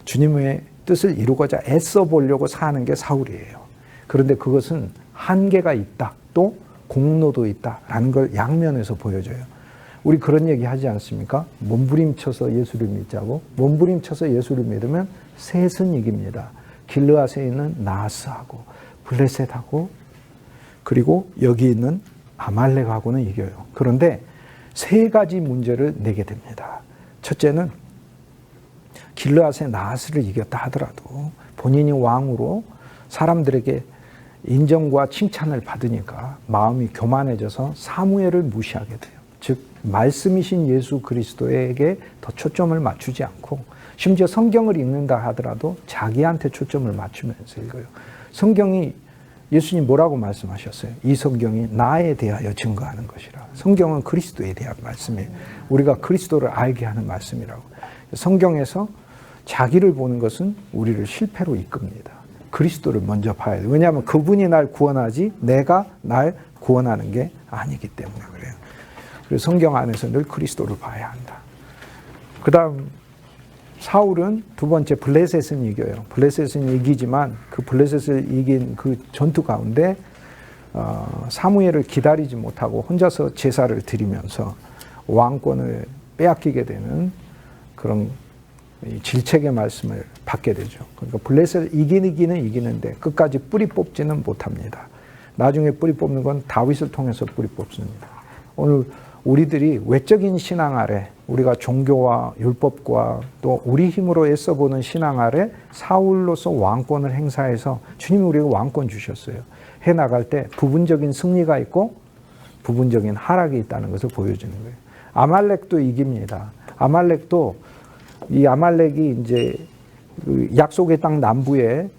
주님의 뜻을 이루고자 애써 보려고 사는 게 사울이에요. 그런데 그것은 한계가 있다. 또 공로도 있다라는 걸 양면에서 보여줘요. 우리 그런 얘기 하지 않습니까? 몸부림쳐서 예수를 믿자고. 몸부림쳐서 예수를 믿으면 셋은 이깁니다. 길르앗에 있는 나하스하고 블레셋하고 그리고 여기 있는 아말렉하고는 이겨요. 그런데 세 가지 문제를 내게 됩니다. 첫째는 길르앗의 나하스를 이겼다 하더라도 본인이 왕으로 사람들에게 인정과 칭찬을 받으니까 마음이 교만해져서 사무엘을 무시하게 돼요. 즉 말씀이신 예수 그리스도에게 더 초점을 맞추지 않고 심지어 성경을 읽는다 하더라도 자기한테 초점을 맞추면서 읽어요. 성경이 예수님 뭐라고 말씀하셨어요? 이 성경이 나에 대하여 증거하는 것이라. 성경은 그리스도에 대한 말씀이에요. 우리가 그리스도를 알게 하는 말씀이라고. 성경에서 자기를 보는 것은 우리를 실패로 이끕니다. 그리스도를 먼저 봐야 돼요. 왜냐하면 그분이 날 구원하지 내가 날 구원하는 게 아니기 때문에 그래요. 그래서 성경 안에서 늘 그리스도를 봐야 한다. 그 다음 사울은 두 번째 블레셋은 이겨요. 블레셋은 이기지만 그 블레셋을 이긴 그 전투 가운데 사무엘을 기다리지 못하고 혼자서 제사를 드리면서 왕권을 빼앗기게 되는 그런 질책의 말씀을 받게 되죠. 그러니까 블레셋을 이기기는 이기는데 끝까지 뿌리 뽑지는 못합니다. 나중에 뿌리 뽑는 건 다윗을 통해서 뿌리 뽑습니다. 오늘 우리들이 외적인 신앙 아래, 우리가 종교와 율법과 또 우리 힘으로 애써보는 신앙 아래 사울로서 왕권을 행사해서 주님이 우리에게 왕권 주셨어요. 해나갈 때 부분적인 승리가 있고 부분적인 하락이 있다는 것을 보여주는 거예요. 아말렉도 이깁니다. 아말렉도 이 아말렉이 이제 그 약속의 땅 남부에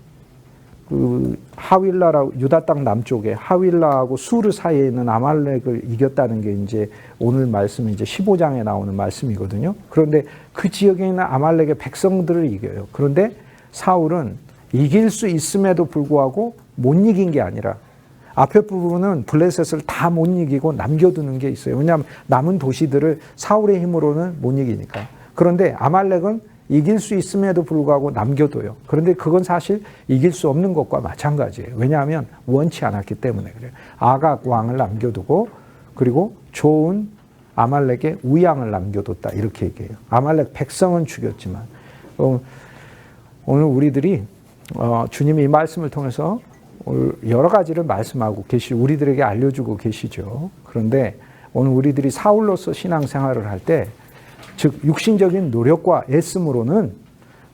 그 하윌라라고 유다 땅 남쪽에 하윌라하고 수르 사이에 있는 아말렉을 이겼다는 게 이제 오늘 말씀 이제 15장에 나오는 말씀이거든요. 그런데 그 지역에 있는 아말렉의 백성들을 이겨요. 그런데 사울은 이길 수 있음에도 불구하고 못 이긴 게 아니라 앞에 부분은 블레셋을 다 못 이기고 남겨두는 게 있어요. 왜냐하면 남은 도시들을 사울의 힘으로는 못 이기니까. 그런데 아말렉은 이길 수 있음에도 불구하고 남겨둬요. 그런데 그건 사실 이길 수 없는 것과 마찬가지예요. 왜냐하면 원치 않았기 때문에 그래요. 아각 왕을 남겨두고 그리고 좋은 아말렉의 우양을 남겨뒀다 이렇게 얘기해요. 아말렉 백성은 죽였지만 오늘 우리들이 주님이 이 말씀을 통해서 여러 가지를 말씀하고 우리들에게 알려주고 계시죠. 그런데 오늘 우리들이 사울로서 신앙생활을 할 때 즉 육신적인 노력과 애씀으로는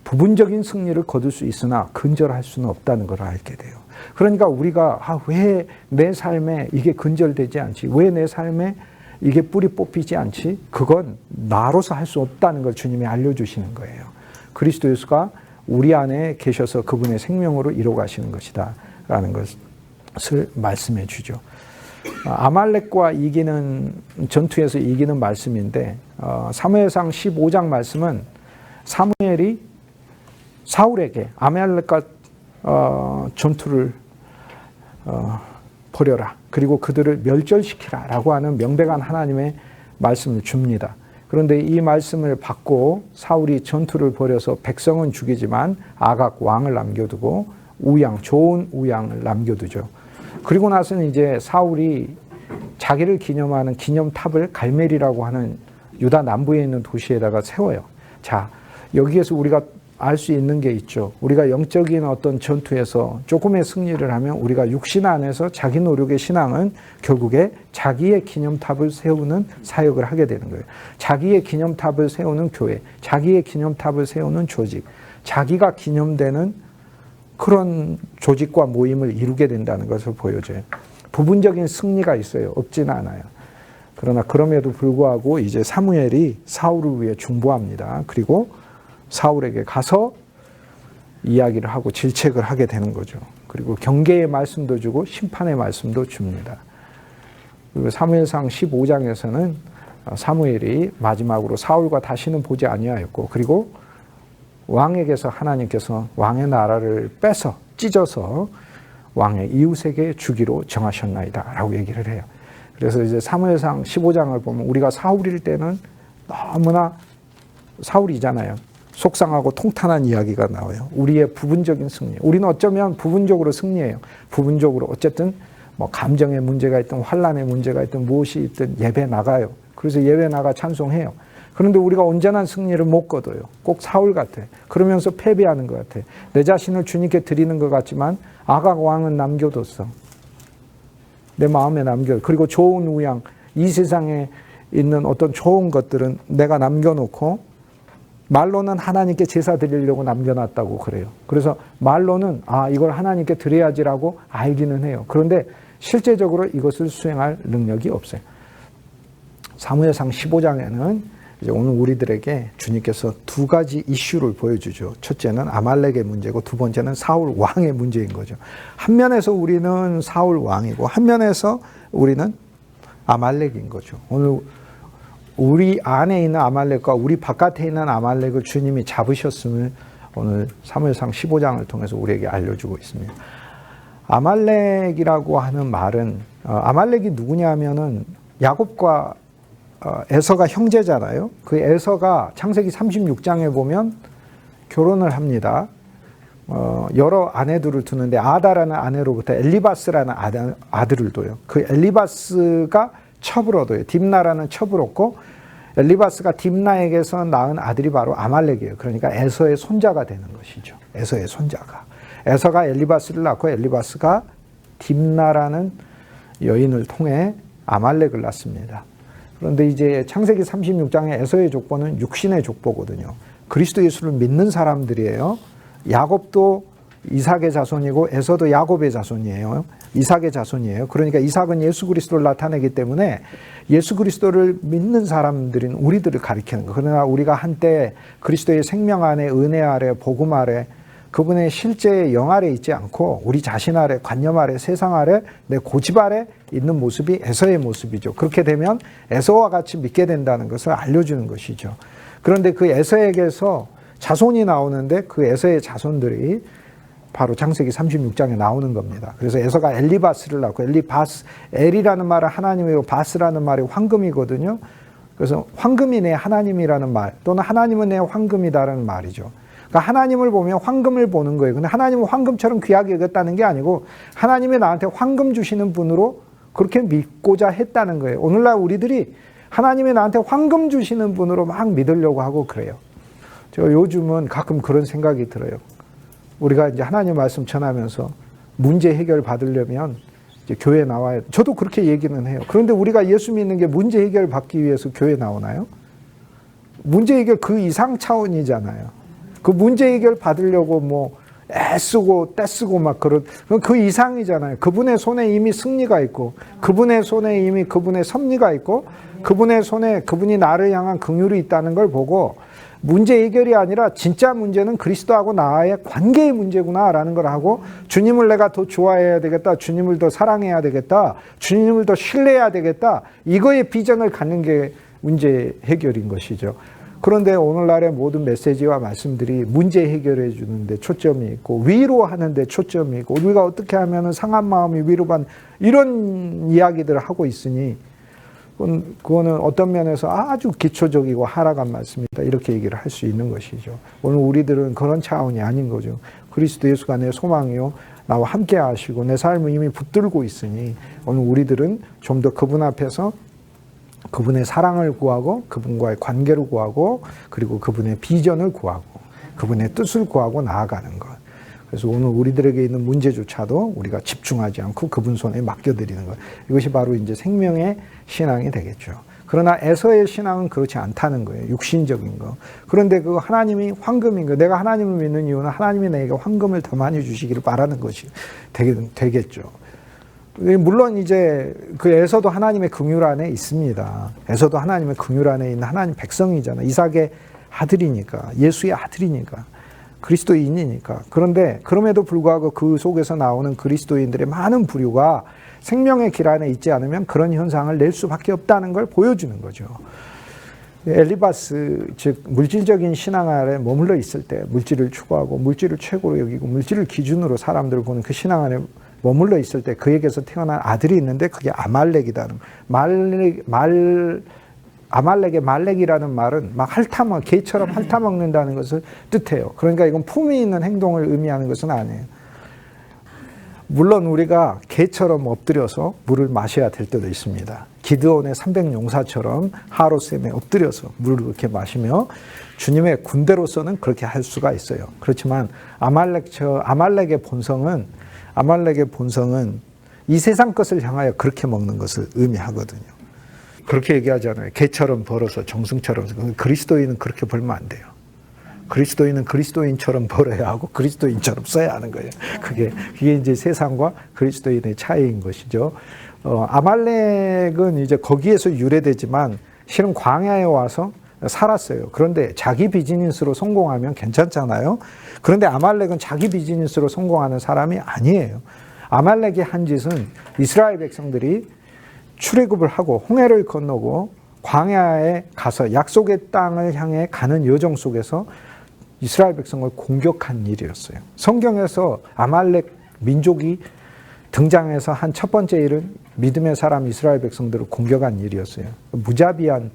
부분적인 승리를 거둘 수 있으나 근절할 수는 없다는 걸 알게 돼요. 그러니까 우리가 왜 내 삶에 이게 근절되지 않지? 왜 내 삶에 이게 뿌리 뽑히지 않지? 그건 나로서 할 수 없다는 걸 주님이 알려주시는 거예요. 그리스도 예수가 우리 안에 계셔서 그분의 생명으로 이루어 가시는 것이다 라는 것을 말씀해 주죠. 아말렉과 이기는 전투에서 이기는 말씀인데 사무엘상 15장 말씀은 사무엘이 사울에게 아말렉과 전투를 벌여라. 그리고 그들을 멸절시키라 라고 하는 명백한 하나님의 말씀을 줍니다. 그런데 이 말씀을 받고 사울이 전투를 벌여서 백성은 죽이지만 아각 왕을 남겨두고 좋은 우양을 남겨두죠. 그리고 나서는 이제 사울이 자기를 기념하는 기념탑을 갈멜이라고 하는 유다 남부에 있는 도시에다가 세워요. 자, 여기에서 우리가 알 수 있는 게 있죠. 우리가 영적인 어떤 전투에서 조금의 승리를 하면 우리가 육신 안에서 자기 노력의 신앙은 결국에 자기의 기념탑을 세우는 사역을 하게 되는 거예요. 자기의 기념탑을 세우는 교회, 자기의 기념탑을 세우는 조직, 자기가 기념되는 그런 조직과 모임을 이루게 된다는 것을 보여줘요. 부분적인 승리가 있어요. 없지는 않아요. 그러나 그럼에도 불구하고 이제 사무엘이 사울을 위해 중보합니다. 그리고 사울에게 가서 이야기를 하고 질책을 하게 되는 거죠. 그리고 경계의 말씀도 주고 심판의 말씀도 줍니다. 그리고 사무엘상 15장에서는 사무엘이 마지막으로 사울과 다시는 보지 아니하였고 그리고 왕에게서 하나님께서 왕의 나라를 빼서 찢어서 왕의 이웃에게 주기로 정하셨나이다 라고 얘기를 해요. 그래서 이제 사무엘상 15장을 보면 우리가 사울일 때는 너무나 사울이잖아요. 속상하고 통탄한 이야기가 나와요. 우리의 부분적인 승리. 우리는 어쩌면 부분적으로 승리해요. 부분적으로 어쨌든 뭐 감정의 문제가 있든 환란의 문제가 있든 무엇이 있든 예배 나가요. 그래서 예배 나가 찬송해요. 그런데 우리가 온전한 승리를 못 거둬요. 꼭 사울 같아. 그러면서 패배하는 것 같아. 내 자신을 주님께 드리는 것 같지만 아각 왕은 남겨뒀어. 내 마음에 남겨. 그리고 좋은 우양, 이 세상에 있는 어떤 좋은 것들은 내가 남겨놓고 말로는 하나님께 제사 드리려고 남겨놨다고 그래요. 그래서 말로는 이걸 하나님께 드려야지라고 알기는 해요. 그런데 실제적으로 이것을 수행할 능력이 없어요. 사무엘상 15장에는 이제 오늘 우리들에게 주님께서 두 가지 이슈를 보여주죠. 첫째는 아말렉의 문제고 두 번째는 사울 왕의 문제인 거죠. 한 면에서 우리는 사울 왕이고 한 면에서 우리는 아말렉인 거죠. 오늘 우리 안에 있는 아말렉과 우리 바깥에 있는 아말렉을 주님이 잡으셨음을 오늘 사무엘상 15장을 통해서 우리에게 알려주고 있습니다. 아말렉이라고 하는 말은 아말렉이 누구냐 하면은 야곱과 에서가 형제잖아요. 그 에서가 창세기 36장에 보면 결혼을 합니다. 여러 아내들을 두는데 아다라는 아내로부터 엘리바스라는 아들을 둬요. 그 엘리바스가 첩을 얻어요. 딥나라는 첩을 얻고 엘리바스가 딥나에게서 낳은 아들이 바로 아말렉이에요. 그러니까 에서의 손자가 되는 것이죠. 에서의 손자가. 에서가 엘리바스를 낳고 엘리바스가 딥나라는 여인을 통해 아말렉을 낳습니다. 그런데 이제 창세기 36장의 에서의 족보는 육신의 족보거든요. 그리스도 예수를 믿는 사람들이에요. 야곱도 이삭의 자손이고 에서도 야곱의 자손이에요. 이삭의 자손이에요. 그러니까 이삭은 예수 그리스도를 나타내기 때문에 예수 그리스도를 믿는 사람들인 우리들을 가리키는 거예요. 그러나 우리가 한때 그리스도의 생명 안에, 은혜 아래, 복음 아래, 그분의 실제의 영 아래 있지 않고 우리 자신 아래, 관념 아래, 세상 아래, 내 고집 아래 있는 모습이 에서의 모습이죠. 그렇게 되면 에서와 같이 믿게 된다는 것을 알려주는 것이죠. 그런데 그 에서에게서 자손이 나오는데 그 에서의 자손들이 바로 창세기 36장에 나오는 겁니다. 그래서 에서가 엘리바스를 낳고, 엘이라는 말은 하나님이고 바스라는 말이 황금이거든요. 그래서 황금이 내 하나님이라는 말, 또는 하나님은 내 황금이다라는 말이죠. 그러니까 하나님을 보면 황금을 보는 거예요. 근데 하나님은 황금처럼 귀하게 여겼다는 게 아니고 하나님이 나한테 황금 주시는 분으로 그렇게 믿고자 했다는 거예요. 오늘날 우리들이 하나님이 나한테 황금 주시는 분으로 막 믿으려고 하고 그래요. 저 요즘은 가끔 그런 생각이 들어요. 우리가 이제 하나님 말씀 전하면서 문제 해결 받으려면 이제 교회 나와야, 저도 그렇게 얘기는 해요. 그런데 우리가 예수 믿는 게 문제 해결 받기 위해서 교회 나오나요? 문제 해결 그 이상 차원이잖아요. 그 문제 해결 받으려고 뭐 애쓰고 떼쓰고 막 그 이상이잖아요. 그분의 손에 이미 승리가 있고, 그분의 손에 이미 그분의 섭리가 있고, 그분의 손에 그분이 나를 향한 긍휼이 있다는 걸 보고, 문제 해결이 아니라 진짜 문제는 그리스도하고 나의 관계의 문제구나라는 걸 하고, 주님을 내가 더 좋아해야 되겠다, 주님을 더 사랑해야 되겠다, 주님을 더 신뢰해야 되겠다, 이거의 비전을 갖는 게 문제 해결인 것이죠. 그런데 오늘날의 모든 메시지와 말씀들이 문제 해결해 주는데 초점이 있고, 위로하는 데 초점이 있고, 우리가 어떻게 하면 상한 마음이 위로받는, 이런 이야기들을 하고 있으니 그거는 어떤 면에서 아주 기초적이고 하락한 말씀이다, 이렇게 얘기를 할 수 있는 것이죠. 오늘 우리들은 그런 차원이 아닌 거죠. 그리스도 예수가 내 소망이요 나와 함께 하시고 내 삶을 이미 붙들고 있으니, 오늘 우리들은 좀 더 그분 앞에서 그분의 사랑을 구하고, 그분과의 관계를 구하고, 그리고 그분의 비전을 구하고, 그분의 뜻을 구하고 나아가는 것. 그래서 오늘 우리들에게 있는 문제조차도 우리가 집중하지 않고 그분 손에 맡겨드리는 것. 이것이 바로 이제 생명의 신앙이 되겠죠. 그러나 에서의 신앙은 그렇지 않다는 거예요. 육신적인 거. 그런데 그 하나님이 황금인 거. 내가 하나님을 믿는 이유는 하나님이 내게 황금을 더 많이 주시기를 바라는 것이 되겠죠. 물론 이제 그 에서도 하나님의 긍휼 안에 있습니다. 에서도 하나님의 긍휼 안에 있는 하나님 백성이잖아. 이삭의 아들이니까, 예수의 아들이니까, 그리스도인이니까. 그런데 그럼에도 불구하고 그 속에서 나오는 그리스도인들의 많은 부류가 생명의 길 안에 있지 않으면 그런 현상을 낼 수밖에 없다는 걸 보여주는 거죠. 엘리바스, 즉 물질적인 신앙 아래 머물러 있을 때 물질을 추구하고 물질을 최고로 여기고 물질을 기준으로 사람들을 보는 그 신앙 안에 머물러 있을 때 그에게서 태어난 아들이 있는데 그게 아말렉이다는, 아말렉의 말렉이라는 말은 막 개처럼 핥아먹는다는 것을 뜻해요. 그러니까 이건 품위 있는 행동을 의미하는 것은 아니에요. 물론 우리가 개처럼 엎드려서 물을 마셔야 될 때도 있습니다. 기드온의 300용사처럼 하루셈에 엎드려서 물을 그렇게 마시며 주님의 군대로서는 그렇게 할 수가 있어요. 그렇지만 아말렉의 본성은 이 세상 것을 향하여 그렇게 먹는 것을 의미하거든요. 그렇게 얘기하잖아요. 개처럼 벌어서 정승처럼. 그리스도인은 그렇게 벌면 안 돼요. 그리스도인은 그리스도인처럼 벌어야 하고 그리스도인처럼 써야 하는 거예요. 그게 이제 세상과 그리스도인의 차이인 것이죠. 아말렉은 이제 거기에서 유래되지만 실은 광야에 와서 살았어요. 그런데 자기 비즈니스로 성공하면 괜찮잖아요. 그런데 아말렉은 자기 비즈니스로 성공하는 사람이 아니에요. 아말렉이 한 짓은 이스라엘 백성들이 출애굽을 하고 홍해를 건너고 광야에 가서 약속의 땅을 향해 가는 여정 속에서 이스라엘 백성을 공격한 일이었어요. 성경에서 아말렉 민족이 등장해서 한 첫 번째 일은 믿음의 사람 이스라엘 백성들을 공격한 일이었어요. 무자비한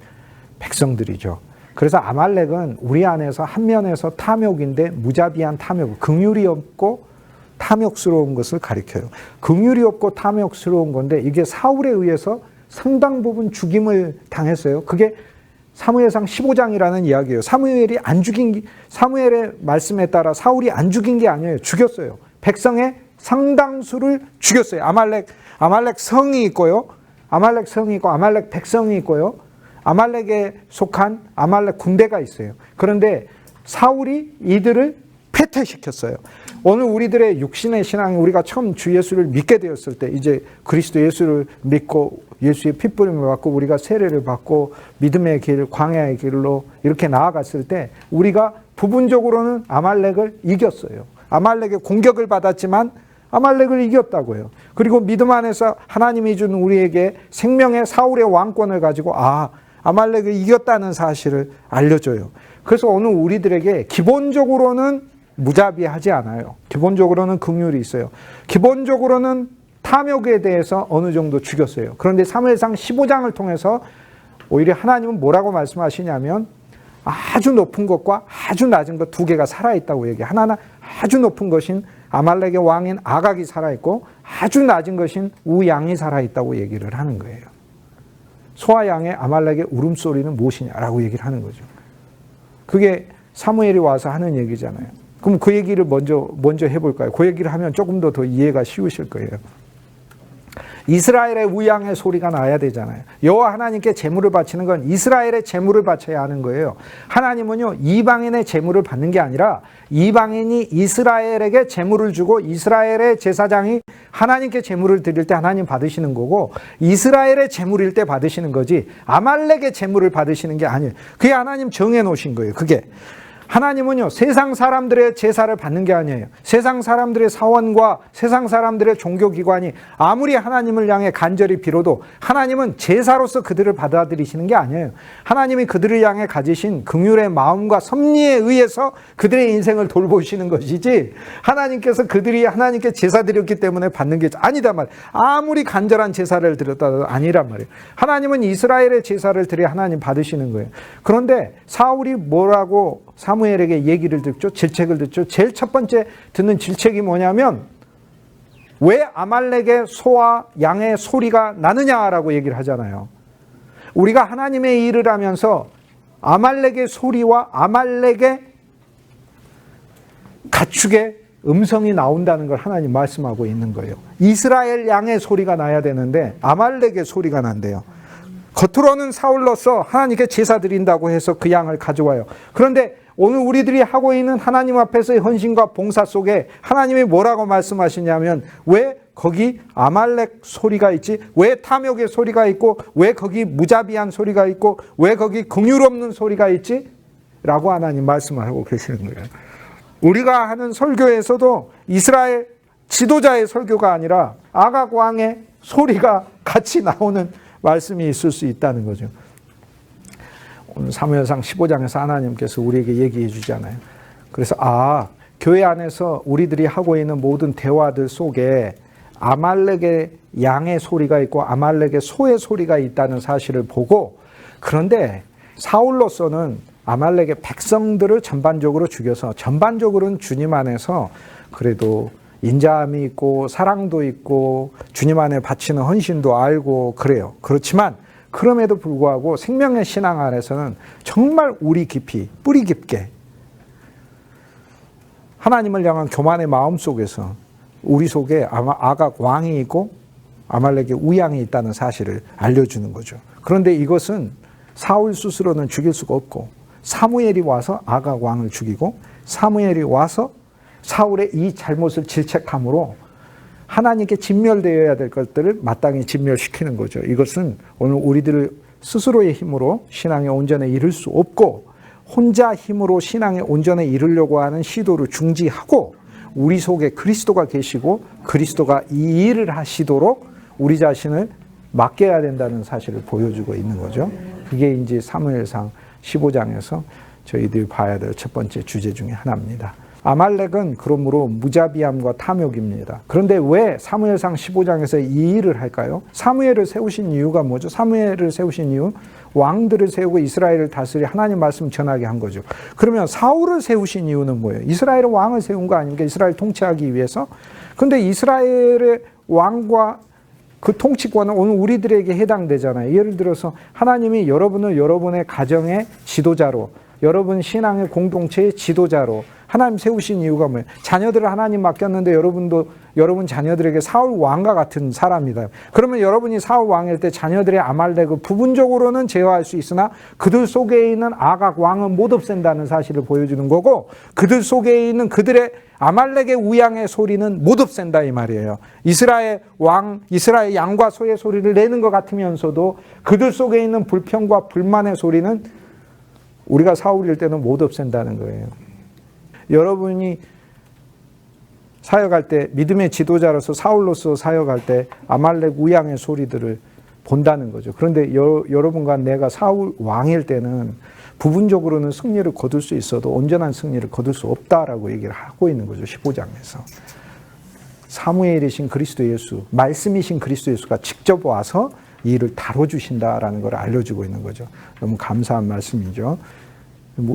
백성들이죠. 그래서 아말렉은 우리 안에서 한 면에서 탐욕인데 무자비한 탐욕, 긍휼이 없고 탐욕스러운 것을 가리켜요. 긍휼이 없고 탐욕스러운 건데 이게 사울에 의해서 상당 부분 죽임을 당했어요. 그게 사무엘상 15장이라는 이야기예요. 사무엘의 말씀에 따라 사울이 안 죽인 게 아니에요. 죽였어요. 백성의 상당수를 죽였어요. 아말렉 성이 있고요. 아말렉 성이 있고 아말렉 백성이 있고요. 아말렉에 속한 아말렉 군대가 있어요. 그런데 사울이 이들을 패퇴시켰어요. 오늘 우리들의 육신의 신앙이 우리가 처음 주 예수를 믿게 되었을 때 이제 그리스도 예수를 믿고 예수의 핏부림을 받고 우리가 세례를 받고 믿음의 길, 광야의 길로 이렇게 나아갔을 때 우리가 부분적으로는 아말렉을 이겼어요. 아말렉의 공격을 받았지만 아말렉을 이겼다고요. 그리고 믿음 안에서 하나님이 준 우리에게 생명의 사울의 왕권을 가지고 아말렉을 이겼다는 사실을 알려줘요. 그래서 오늘 우리들에게 기본적으로는 무자비하지 않아요. 기본적으로는 긍휼이 있어요. 기본적으로는 탐욕에 대해서 어느 정도 죽였어요. 그런데 사무엘상 15장을 통해서 오히려 하나님은 뭐라고 말씀하시냐면 아주 높은 것과 아주 낮은 것 두 개가 살아있다고 얘기해요. 하나는 아주 높은 것인 아말렉의 왕인 아각이 살아있고 아주 낮은 것인 우양이 살아있다고 얘기를 하는 거예요. 소와 양의 아말렉의 울음소리는 무엇이냐라고 얘기를 하는 거죠. 그게 사무엘이 와서 하는 얘기잖아요. 그럼 그 얘기를 먼저 해볼까요? 그 얘기를 하면 조금 더 이해가 쉬우실 거예요. 이스라엘의 우양의 소리가 나야 되잖아요. 여호와 하나님께 제물을 바치는 건 이스라엘의 제물을 바쳐야 하는 거예요. 하나님은요, 이방인의 제물을 받는 게 아니라 이방인이 이스라엘에게 제물을 주고 이스라엘의 제사장이 하나님께 제물을 드릴 때 하나님 받으시는 거고 이스라엘의 제물일 때 받으시는 거지 아말렉의 제물을 받으시는 게 아니에요. 그게 하나님 정해 놓으신 거예요. 그게. 하나님은요, 세상 사람들의 제사를 받는 게 아니에요. 세상 사람들의 사원과 세상 사람들의 종교기관이 아무리 하나님을 향해 간절히 빌어도 하나님은 제사로서 그들을 받아들이시는 게 아니에요. 하나님이 그들을 향해 가지신 긍휼의 마음과 섭리에 의해서 그들의 인생을 돌보시는 것이지 하나님께서 그들이 하나님께 제사 드렸기 때문에 받는 게 아니다 말이에요. 아무리 간절한 제사를 드렸다도 아니란 말이에요. 하나님은 이스라엘의 제사를 드려 하나님 받으시는 거예요. 그런데 사울이 뭐라고 사무엘에게 얘기를 듣죠. 질책을 듣죠. 제일 첫 번째 듣는 질책이 뭐냐면 왜 아말렉의 소와 양의 소리가 나느냐라고 얘기를 하잖아요. 우리가 하나님의 일을 하면서 아말렉의 소리와 아말렉의 가축의 음성이 나온다는 걸 하나님 말씀하고 있는 거예요. 이스라엘 양의 소리가 나야 되는데 아말렉의 소리가 난대요. 겉으로는 사울로서 하나님께 제사 드린다고 해서 그 양을 가져와요. 그런데 오늘 우리들이 하고 있는 하나님 앞에서의 헌신과 봉사 속에 하나님이 뭐라고 말씀하시냐면 왜 거기 아말렉 소리가 있지? 왜 탐욕의 소리가 있고 왜 거기 무자비한 소리가 있고 왜 거기 긍휼 없는 소리가 있지? 라고 하나님 말씀을 하고 계시는 거예요. 우리가 하는 설교에서도 이스라엘 지도자의 설교가 아니라 아각 왕의 소리가 같이 나오는 말씀이 있을 수 있다는 거죠. 오늘 사무엘상 15장에서 하나님께서 우리에게 얘기해 주잖아요. 그래서 교회 안에서 우리들이 하고 있는 모든 대화들 속에 아말렉의 양의 소리가 있고 아말렉의 소의 소리가 있다는 사실을 보고 그런데 사울로서는 아말렉의 백성들을 전반적으로 죽여서 전반적으로는 주님 안에서 그래도 인자함이 있고 사랑도 있고 주님 안에 바치는 헌신도 알고 그래요. 그렇지만 그럼에도 불구하고 생명의 신앙 안에서는 정말 우리 깊이 뿌리 깊게 하나님을 향한 교만의 마음 속에서 우리 속에 아각 왕이 있고 아말렉의 우양이 있다는 사실을 알려주는 거죠. 그런데 이것은 사울 스스로는 죽일 수가 없고 사무엘이 와서 아각 왕을 죽이고 사무엘이 와서 사울의 이 잘못을 질책함으로 하나님께 진멸되어야 될 것들을 마땅히 진멸시키는 거죠. 이것은 오늘 우리들 스스로의 힘으로 신앙의 온전에 이를 수 없고 혼자 힘으로 신앙의 온전에 이르려고 하는 시도를 중지하고 우리 속에 그리스도가 계시고 그리스도가 이 일을 하시도록 우리 자신을 맡겨야 된다는 사실을 보여주고 있는 거죠. 그게 이제 사무엘상 15장에서 저희들이 봐야 될 첫 번째 주제 중에 하나입니다. 아말렉은 그러므로 무자비함과 탐욕입니다. 그런데 왜 사무엘상 15장에서 이 일을 할까요? 사무엘을 세우신 이유가 뭐죠? 사무엘을 세우신 이유? 왕들을 세우고 이스라엘을 다스리 하나님 말씀 전하게 한 거죠. 그러면 사울을 세우신 이유는 뭐예요? 이스라엘의 왕을 세운 거 아닙니까? 이스라엘 통치하기 위해서. 근데 이스라엘의 왕과 그 통치권은 오늘 우리들에게 해당되잖아요. 예를 들어서 하나님이 여러분을 여러분의 가정의 지도자로, 여러분 신앙의 공동체의 지도자로 하나님 세우신 이유가 뭐예요? 자녀들을 하나님 맡겼는데 여러분도 여러분 자녀들에게 사울 왕과 같은 사람이다. 그러면 여러분이 사울 왕일 때 자녀들의 아말렉을 부분적으로는 제어할 수 있으나 그들 속에 있는 아각 왕은 못 없앤다는 사실을 보여주는 거고, 그들 속에 있는 그들의 아말렉의 우양의 소리는 못 없앤다 이 말이에요. 이스라엘 양과 소의 소리를 내는 것 같으면서도 그들 속에 있는 불평과 불만의 소리는 우리가 사울일 때는 못 없앤다는 거예요. 여러분이 사역할 때, 믿음의 지도자로서 사울로서 사역할 때 아말렉 우양의 소리들을 본다는 거죠. 그런데 여러분과 내가 사울 왕일 때는 부분적으로는 승리를 거둘 수 있어도 온전한 승리를 거둘 수 없다라고 얘기를 하고 있는 거죠. 15장에서. 사무엘이신 그리스도 예수, 말씀이신 그리스도 예수가 직접 와서 이 일을 다뤄주신다라는 걸 알려주고 있는 거죠. 너무 감사한 말씀이죠.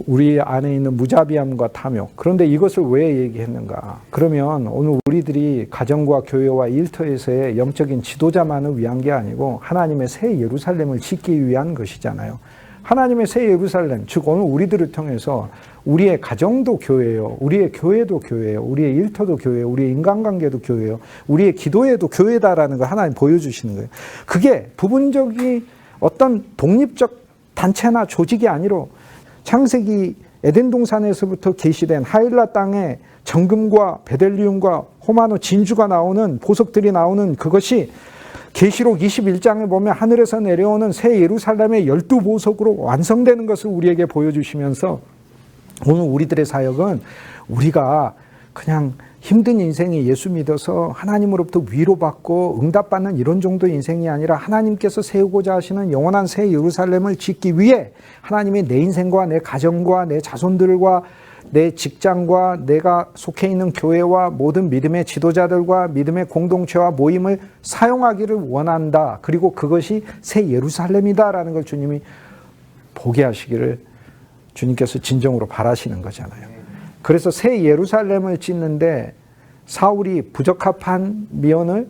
우리 안에 있는 무자비함과 탐욕. 그런데 이것을 왜 얘기했는가? 그러면 오늘 우리들이 가정과 교회와 일터에서의 영적인 지도자만을 위한 게 아니고 하나님의 새 예루살렘을 짓기 위한 것이잖아요. 하나님의 새 예루살렘, 즉 오늘 우리들을 통해서 우리의 가정도 교회예요. 우리의 교회도 교회예요. 우리의 일터도 교회예요. 우리의 인간관계도 교회예요. 우리의 기도에도 교회다라는 걸 하나님 보여주시는 거예요. 그게 부분적인 어떤 독립적 단체나 조직이 아니라 창세기 에덴 동산에서부터 계시된 하일라 땅에 정금과 베델리움과 호마노 진주가 나오는 보석들이 나오는 그것이 계시록 21장에 보면 하늘에서 내려오는 새 예루살렘의 12보석으로 완성되는 것을 우리에게 보여주시면서 오늘 우리들의 사역은 우리가 그냥 힘든 인생에 예수 믿어서 하나님으로부터 위로받고 응답받는 이런 정도의 인생이 아니라 하나님께서 세우고자 하시는 영원한 새 예루살렘을 짓기 위해 하나님이 내 인생과 내 가정과 내 자손들과 내 직장과 내가 속해 있는 교회와 모든 믿음의 지도자들과 믿음의 공동체와 모임을 사용하기를 원한다. 그리고 그것이 새 예루살렘이다라는 걸 주님이 보게 하시기를 주님께서 진정으로 바라시는 거잖아요. 그래서 새 예루살렘을 짓는데 사울이 부적합한 미언을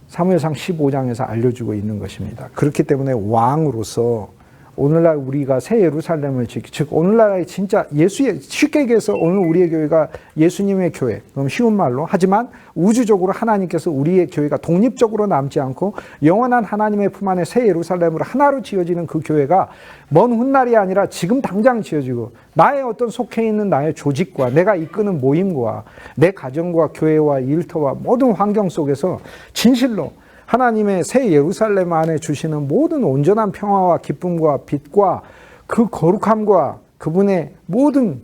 사무엘상 15장에서 알려주고 있는 것입니다. 그렇기 때문에 왕으로서 오늘날 우리가 새 예루살렘을 짓기, 즉 오늘날의 진짜 예수의, 쉽게 얘기해서 오늘 우리의 교회가 예수님의 교회, 그럼 쉬운 말로, 하지만 우주적으로 하나님께서 우리의 교회가 독립적으로 남지 않고 영원한 하나님의 품 안에 새 예루살렘으로 하나로 지어지는 그 교회가 먼 훗날이 아니라 지금 당장 지어지고 나의 어떤 속해 있는 나의 조직과 내가 이끄는 모임과 내 가정과 교회와 일터와 모든 환경 속에서 진실로 하나님의 새 예루살렘 안에 주시는 모든 온전한 평화와 기쁨과 빛과 그 거룩함과 그분의 모든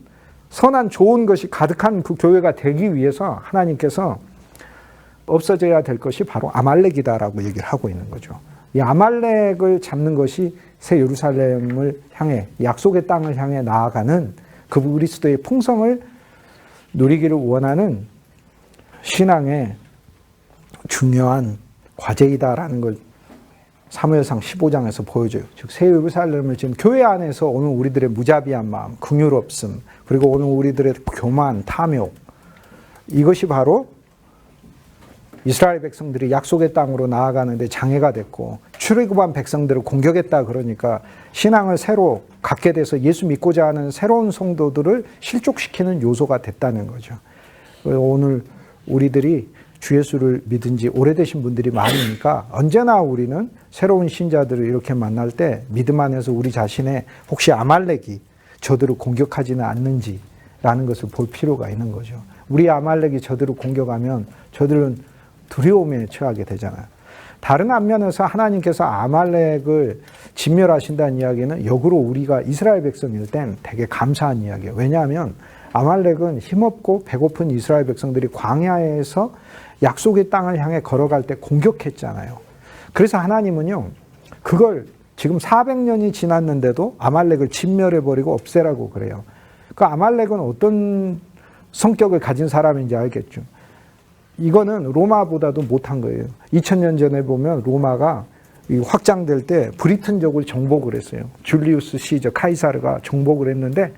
선한 좋은 것이 가득한 그 교회가 되기 위해서 하나님께서 없어져야 될 것이 바로 아말렉이다라고 얘기를 하고 있는 거죠. 이 아말렉을 잡는 것이 새 예루살렘을 향해, 약속의 땅을 향해 나아가는 그 그리스도의 풍성을 누리기를 원하는 신앙의 중요한 과제이다라는 걸 사무엘상 15장에서 보여줘요. 즉 새 예루살렘을 지금 교회 안에서 오늘 우리들의 무자비한 마음, 긍휼없음, 그리고 오늘 우리들의 교만, 탐욕, 이것이 바로 이스라엘 백성들이 약속의 땅으로 나아가는데 장애가 됐고 출애굽한 백성들을 공격했다 그러니까 신앙을 새로 갖게 돼서 예수 믿고자 하는 새로운 성도들을 실족시키는 요소가 됐다는 거죠. 오늘 우리들이 주 예수를 믿은 지 오래되신 분들이 많으니까 언제나 우리는 새로운 신자들을 이렇게 만날 때 믿음 안에서 우리 자신의 혹시 아말렉이 저들을 공격하지는 않는지라는 것을 볼 필요가 있는 거죠. 우리 아말렉이 저들을 공격하면 저들은 두려움에 처하게 되잖아요. 다른 안면에서 하나님께서 아말렉을 진멸하신다는 이야기는 역으로 우리가 이스라엘 백성일 땐 되게 감사한 이야기예요. 왜냐하면 아말렉은 힘없고 배고픈 이스라엘 백성들이 광야에서 약속의 땅을 향해 걸어갈 때 공격했잖아요. 그래서 하나님은요, 그걸 지금 400년이 지났는데도 아말렉을 진멸해버리고 없애라고 그래요. 그 아말렉은 어떤 성격을 가진 사람인지 알겠죠. 이거는 로마보다도 못한 거예요. 2000년 전에 보면 로마가 확장될 때 브리튼족을 정복을 했어요. 줄리우스 시저 카이사르가 정복을 했는데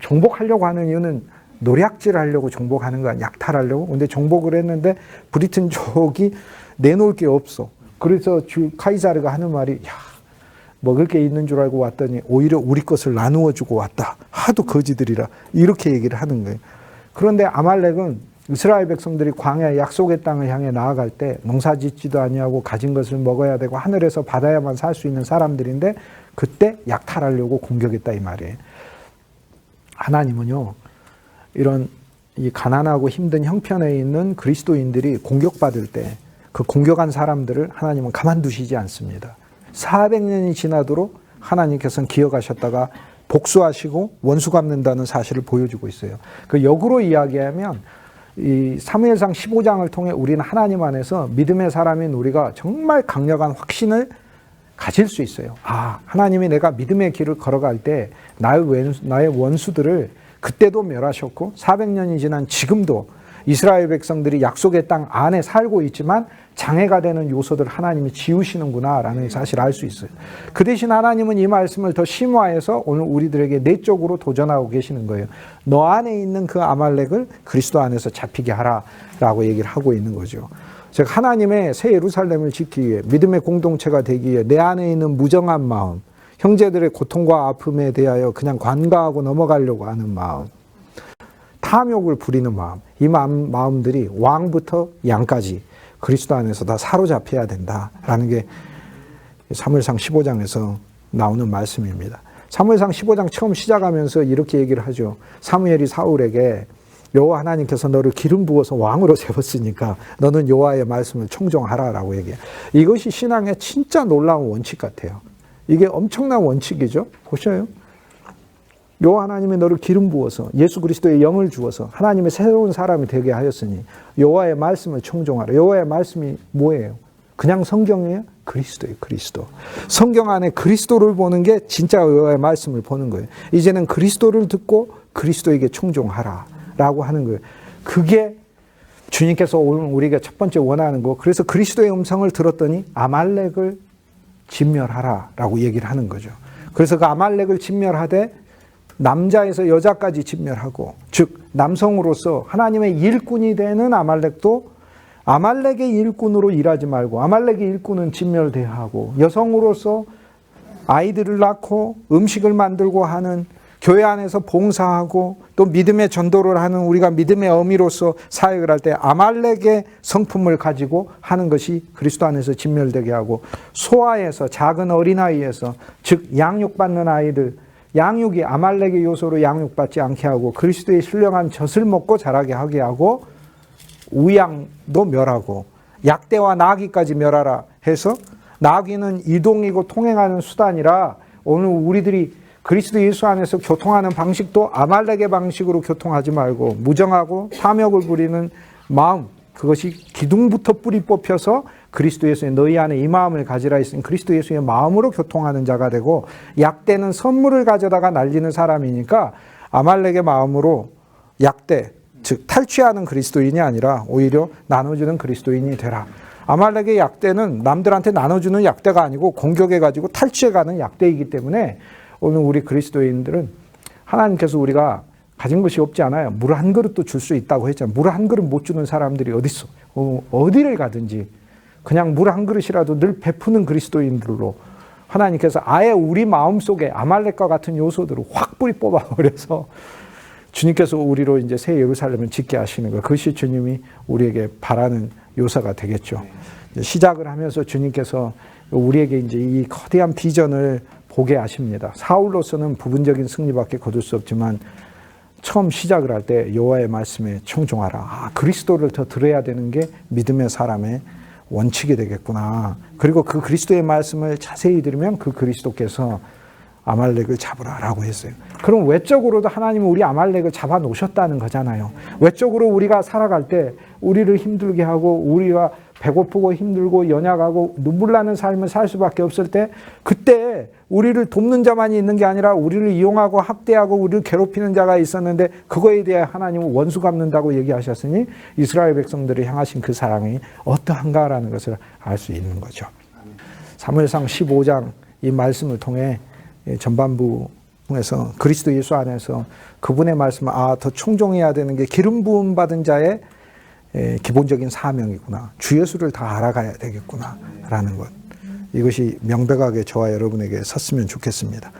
정복하려고 하는 이유는 노략질 하려고 정복하는 거야. 약탈하려고. 근데 정복을 했는데 브리튼족이 내놓을 게 없어. 그래서 주 카이사르가 하는 말이 야, 먹을 게 있는 줄 알고 왔더니 오히려 우리 것을 나누어 주고 왔다. 하도 거지들이라 이렇게 얘기를 하는 거예요. 그런데 아말렉은 이스라엘 백성들이 광야 약속의 땅을 향해 나아갈 때 농사 짓지도 아니하고 가진 것을 먹어야 되고 하늘에서 받아야만 살 수 있는 사람들인데 그때 약탈하려고 공격했다 이 말이에요. 하나님은요, 이런 이 가난하고 힘든 형편에 있는 그리스도인들이 공격받을 때 그 공격한 사람들을 하나님은 가만두시지 않습니다. 400년이 지나도록 하나님께서는 기억하셨다가 복수하시고 원수 갚는다는 사실을 보여주고 있어요. 그 역으로 이야기하면 이 사무엘상 15장을 통해 우리는 하나님 안에서 믿음의 사람인 우리가 정말 강력한 확신을 가질 수 있어요. 아, 하나님이 내가 믿음의 길을 걸어갈 때 나의 원수들을 그때도 멸하셨고 400년이 지난 지금도 이스라엘 백성들이 약속의 땅 안에 살고 있지만 장애가 되는 요소들을 하나님이 지우시는구나라는 사실을 알 수 있어요. 그 대신 하나님은 이 말씀을 더 심화해서 오늘 우리들에게 내적으로 도전하고 계시는 거예요. 너 안에 있는 그 아말렉을 그리스도 안에서 잡히게 하라라고 얘기를 하고 있는 거죠. 즉 하나님의 새 예루살렘을 지키기 위해 믿음의 공동체가 되기 위해 내 안에 있는 무정한 마음, 형제들의 고통과 아픔에 대하여 그냥 관가하고 넘어가려고 하는 마음, 탐욕을 부리는 마음, 이 마음들이 왕부터 양까지 그리스도 안에서 다 사로잡혀야 된다라는 게 사무엘상 15장에서 나오는 말씀입니다. 사무엘상 15장 처음 시작하면서 이렇게 얘기를 하죠. 사무엘이 사울에게 여호와 하나님께서 너를 기름 부어서 왕으로 세웠으니까 너는 여호와의 말씀을 청종하라라고 얘기해요. 이것이 신앙의 진짜 놀라운 원칙 같아요. 이게 엄청난 원칙이죠. 보셔요. 여호와 하나님이 너를 기름 부어서 예수 그리스도의 영을 주어서 하나님의 새로운 사람이 되게 하였으니 여호와의 말씀을 청종하라. 여호와의 말씀이 뭐예요? 그냥 성경이에요? 그리스도예요. 그리스도. 성경 안에 그리스도를 보는 게 진짜 여호와의 말씀을 보는 거예요. 이제는 그리스도를 듣고 그리스도에게 청종하라 라고 하는 거예요. 그게 주님께서 오늘 우리가 첫 번째 원하는 거. 그래서 그리스도의 음성을 들었더니 아말렉을 진멸하라 라고 얘기를 하는 거죠. 그래서 그 아말렉을 진멸하되 남자에서 여자까지 진멸하고, 즉 남성으로서 하나님의 일꾼이 되는 아말렉도 아말렉의 일꾼으로 일하지 말고 아말렉의 일꾼은 진멸돼야 하고, 여성으로서 아이들을 낳고 음식을 만들고 하는, 교회 안에서 봉사하고 또 믿음의 전도를 하는 우리가 믿음의 어미로서 사역을 할 때 아말렉의 성품을 가지고 하는 것이 그리스도 안에서 진멸되게 하고, 소아에서 작은 어린아이에서, 즉 양육받는 아이들, 양육이 아말렉의 요소로 양육받지 않게 하고 그리스도의 신령한 젖을 먹고 자라게 하게 하고, 우양도 멸하고 약대와 나귀까지 멸하라 해서, 나귀는 이동이고 통행하는 수단이라 오늘 우리들이 그리스도 예수 안에서 교통하는 방식도 아말렉의 방식으로 교통하지 말고 무정하고 탐욕을 부리는 마음, 그것이 기둥부터 뿌리 뽑혀서 그리스도 예수의 너희 안에 이 마음을 가지라 했으니 그리스도 예수의 마음으로 교통하는 자가 되고, 약대는 선물을 가져다가 날리는 사람이니까 아말렉의 마음으로 약대, 즉 탈취하는 그리스도인이 아니라 오히려 나눠주는 그리스도인이 되라. 아말렉의 약대는 남들한테 나눠주는 약대가 아니고 공격해가지고 탈취해가는 약대이기 때문에 오늘 우리 그리스도인들은 하나님께서 우리가 가진 것이 없지 않아요. 물 한 그릇도 줄 수 있다고 했잖아요. 물 한 그릇 못 주는 사람들이 어디 있어? 어디를 가든지 그냥 물 한 그릇이라도 늘 베푸는 그리스도인들로 하나님께서 아예 우리 마음속에 아말렉과 같은 요소들을 확 뿌리 뽑아버려서 주님께서 우리로 이제 새 예루살렘을 짓게 하시는 것, 그것이 주님이 우리에게 바라는 요소가 되겠죠. 시작을 하면서 주님께서 우리에게 이제 이 거대한 비전을 보게 하십니다. 사울로서는 부분적인 승리밖에 거둘 수 없지만 처음 시작을 할 때 여호와의 말씀에 청종하라. 아, 그리스도를 더 들어야 되는 게 믿음의 사람의 원칙이 되겠구나. 그리고 그 그리스도의 말씀을 자세히 들으면 그 그리스도께서 아말렉을 잡으라라고 했어요. 그럼 외적으로도 하나님은 우리 아말렉을 잡아 놓으셨다는 거잖아요. 외적으로 우리가 살아갈 때 우리를 힘들게 하고 우리가 배고프고 힘들고 연약하고 눈물 나는 삶을 살 수밖에 없을 때, 그때 우리를 돕는 자만이 있는 게 아니라 우리를 이용하고 학대하고 우리를 괴롭히는 자가 있었는데 그거에 대해 하나님은 원수 갚는다고 얘기하셨으니 이스라엘 백성들을 향하신 그 사랑이 어떠한가라는 것을 알 수 있는 거죠. 사무엘상 15장 이 말씀을 통해 전반부에서 그리스도 예수 안에서 그분의 말씀을 더 충종해야 되는 게 기름 부음 받은 자의 기본적인 사명이구나. 주 예수를 더 알아가야 되겠구나 라는 것. 이것이 명백하게 저와 여러분에게 섰으면 좋겠습니다.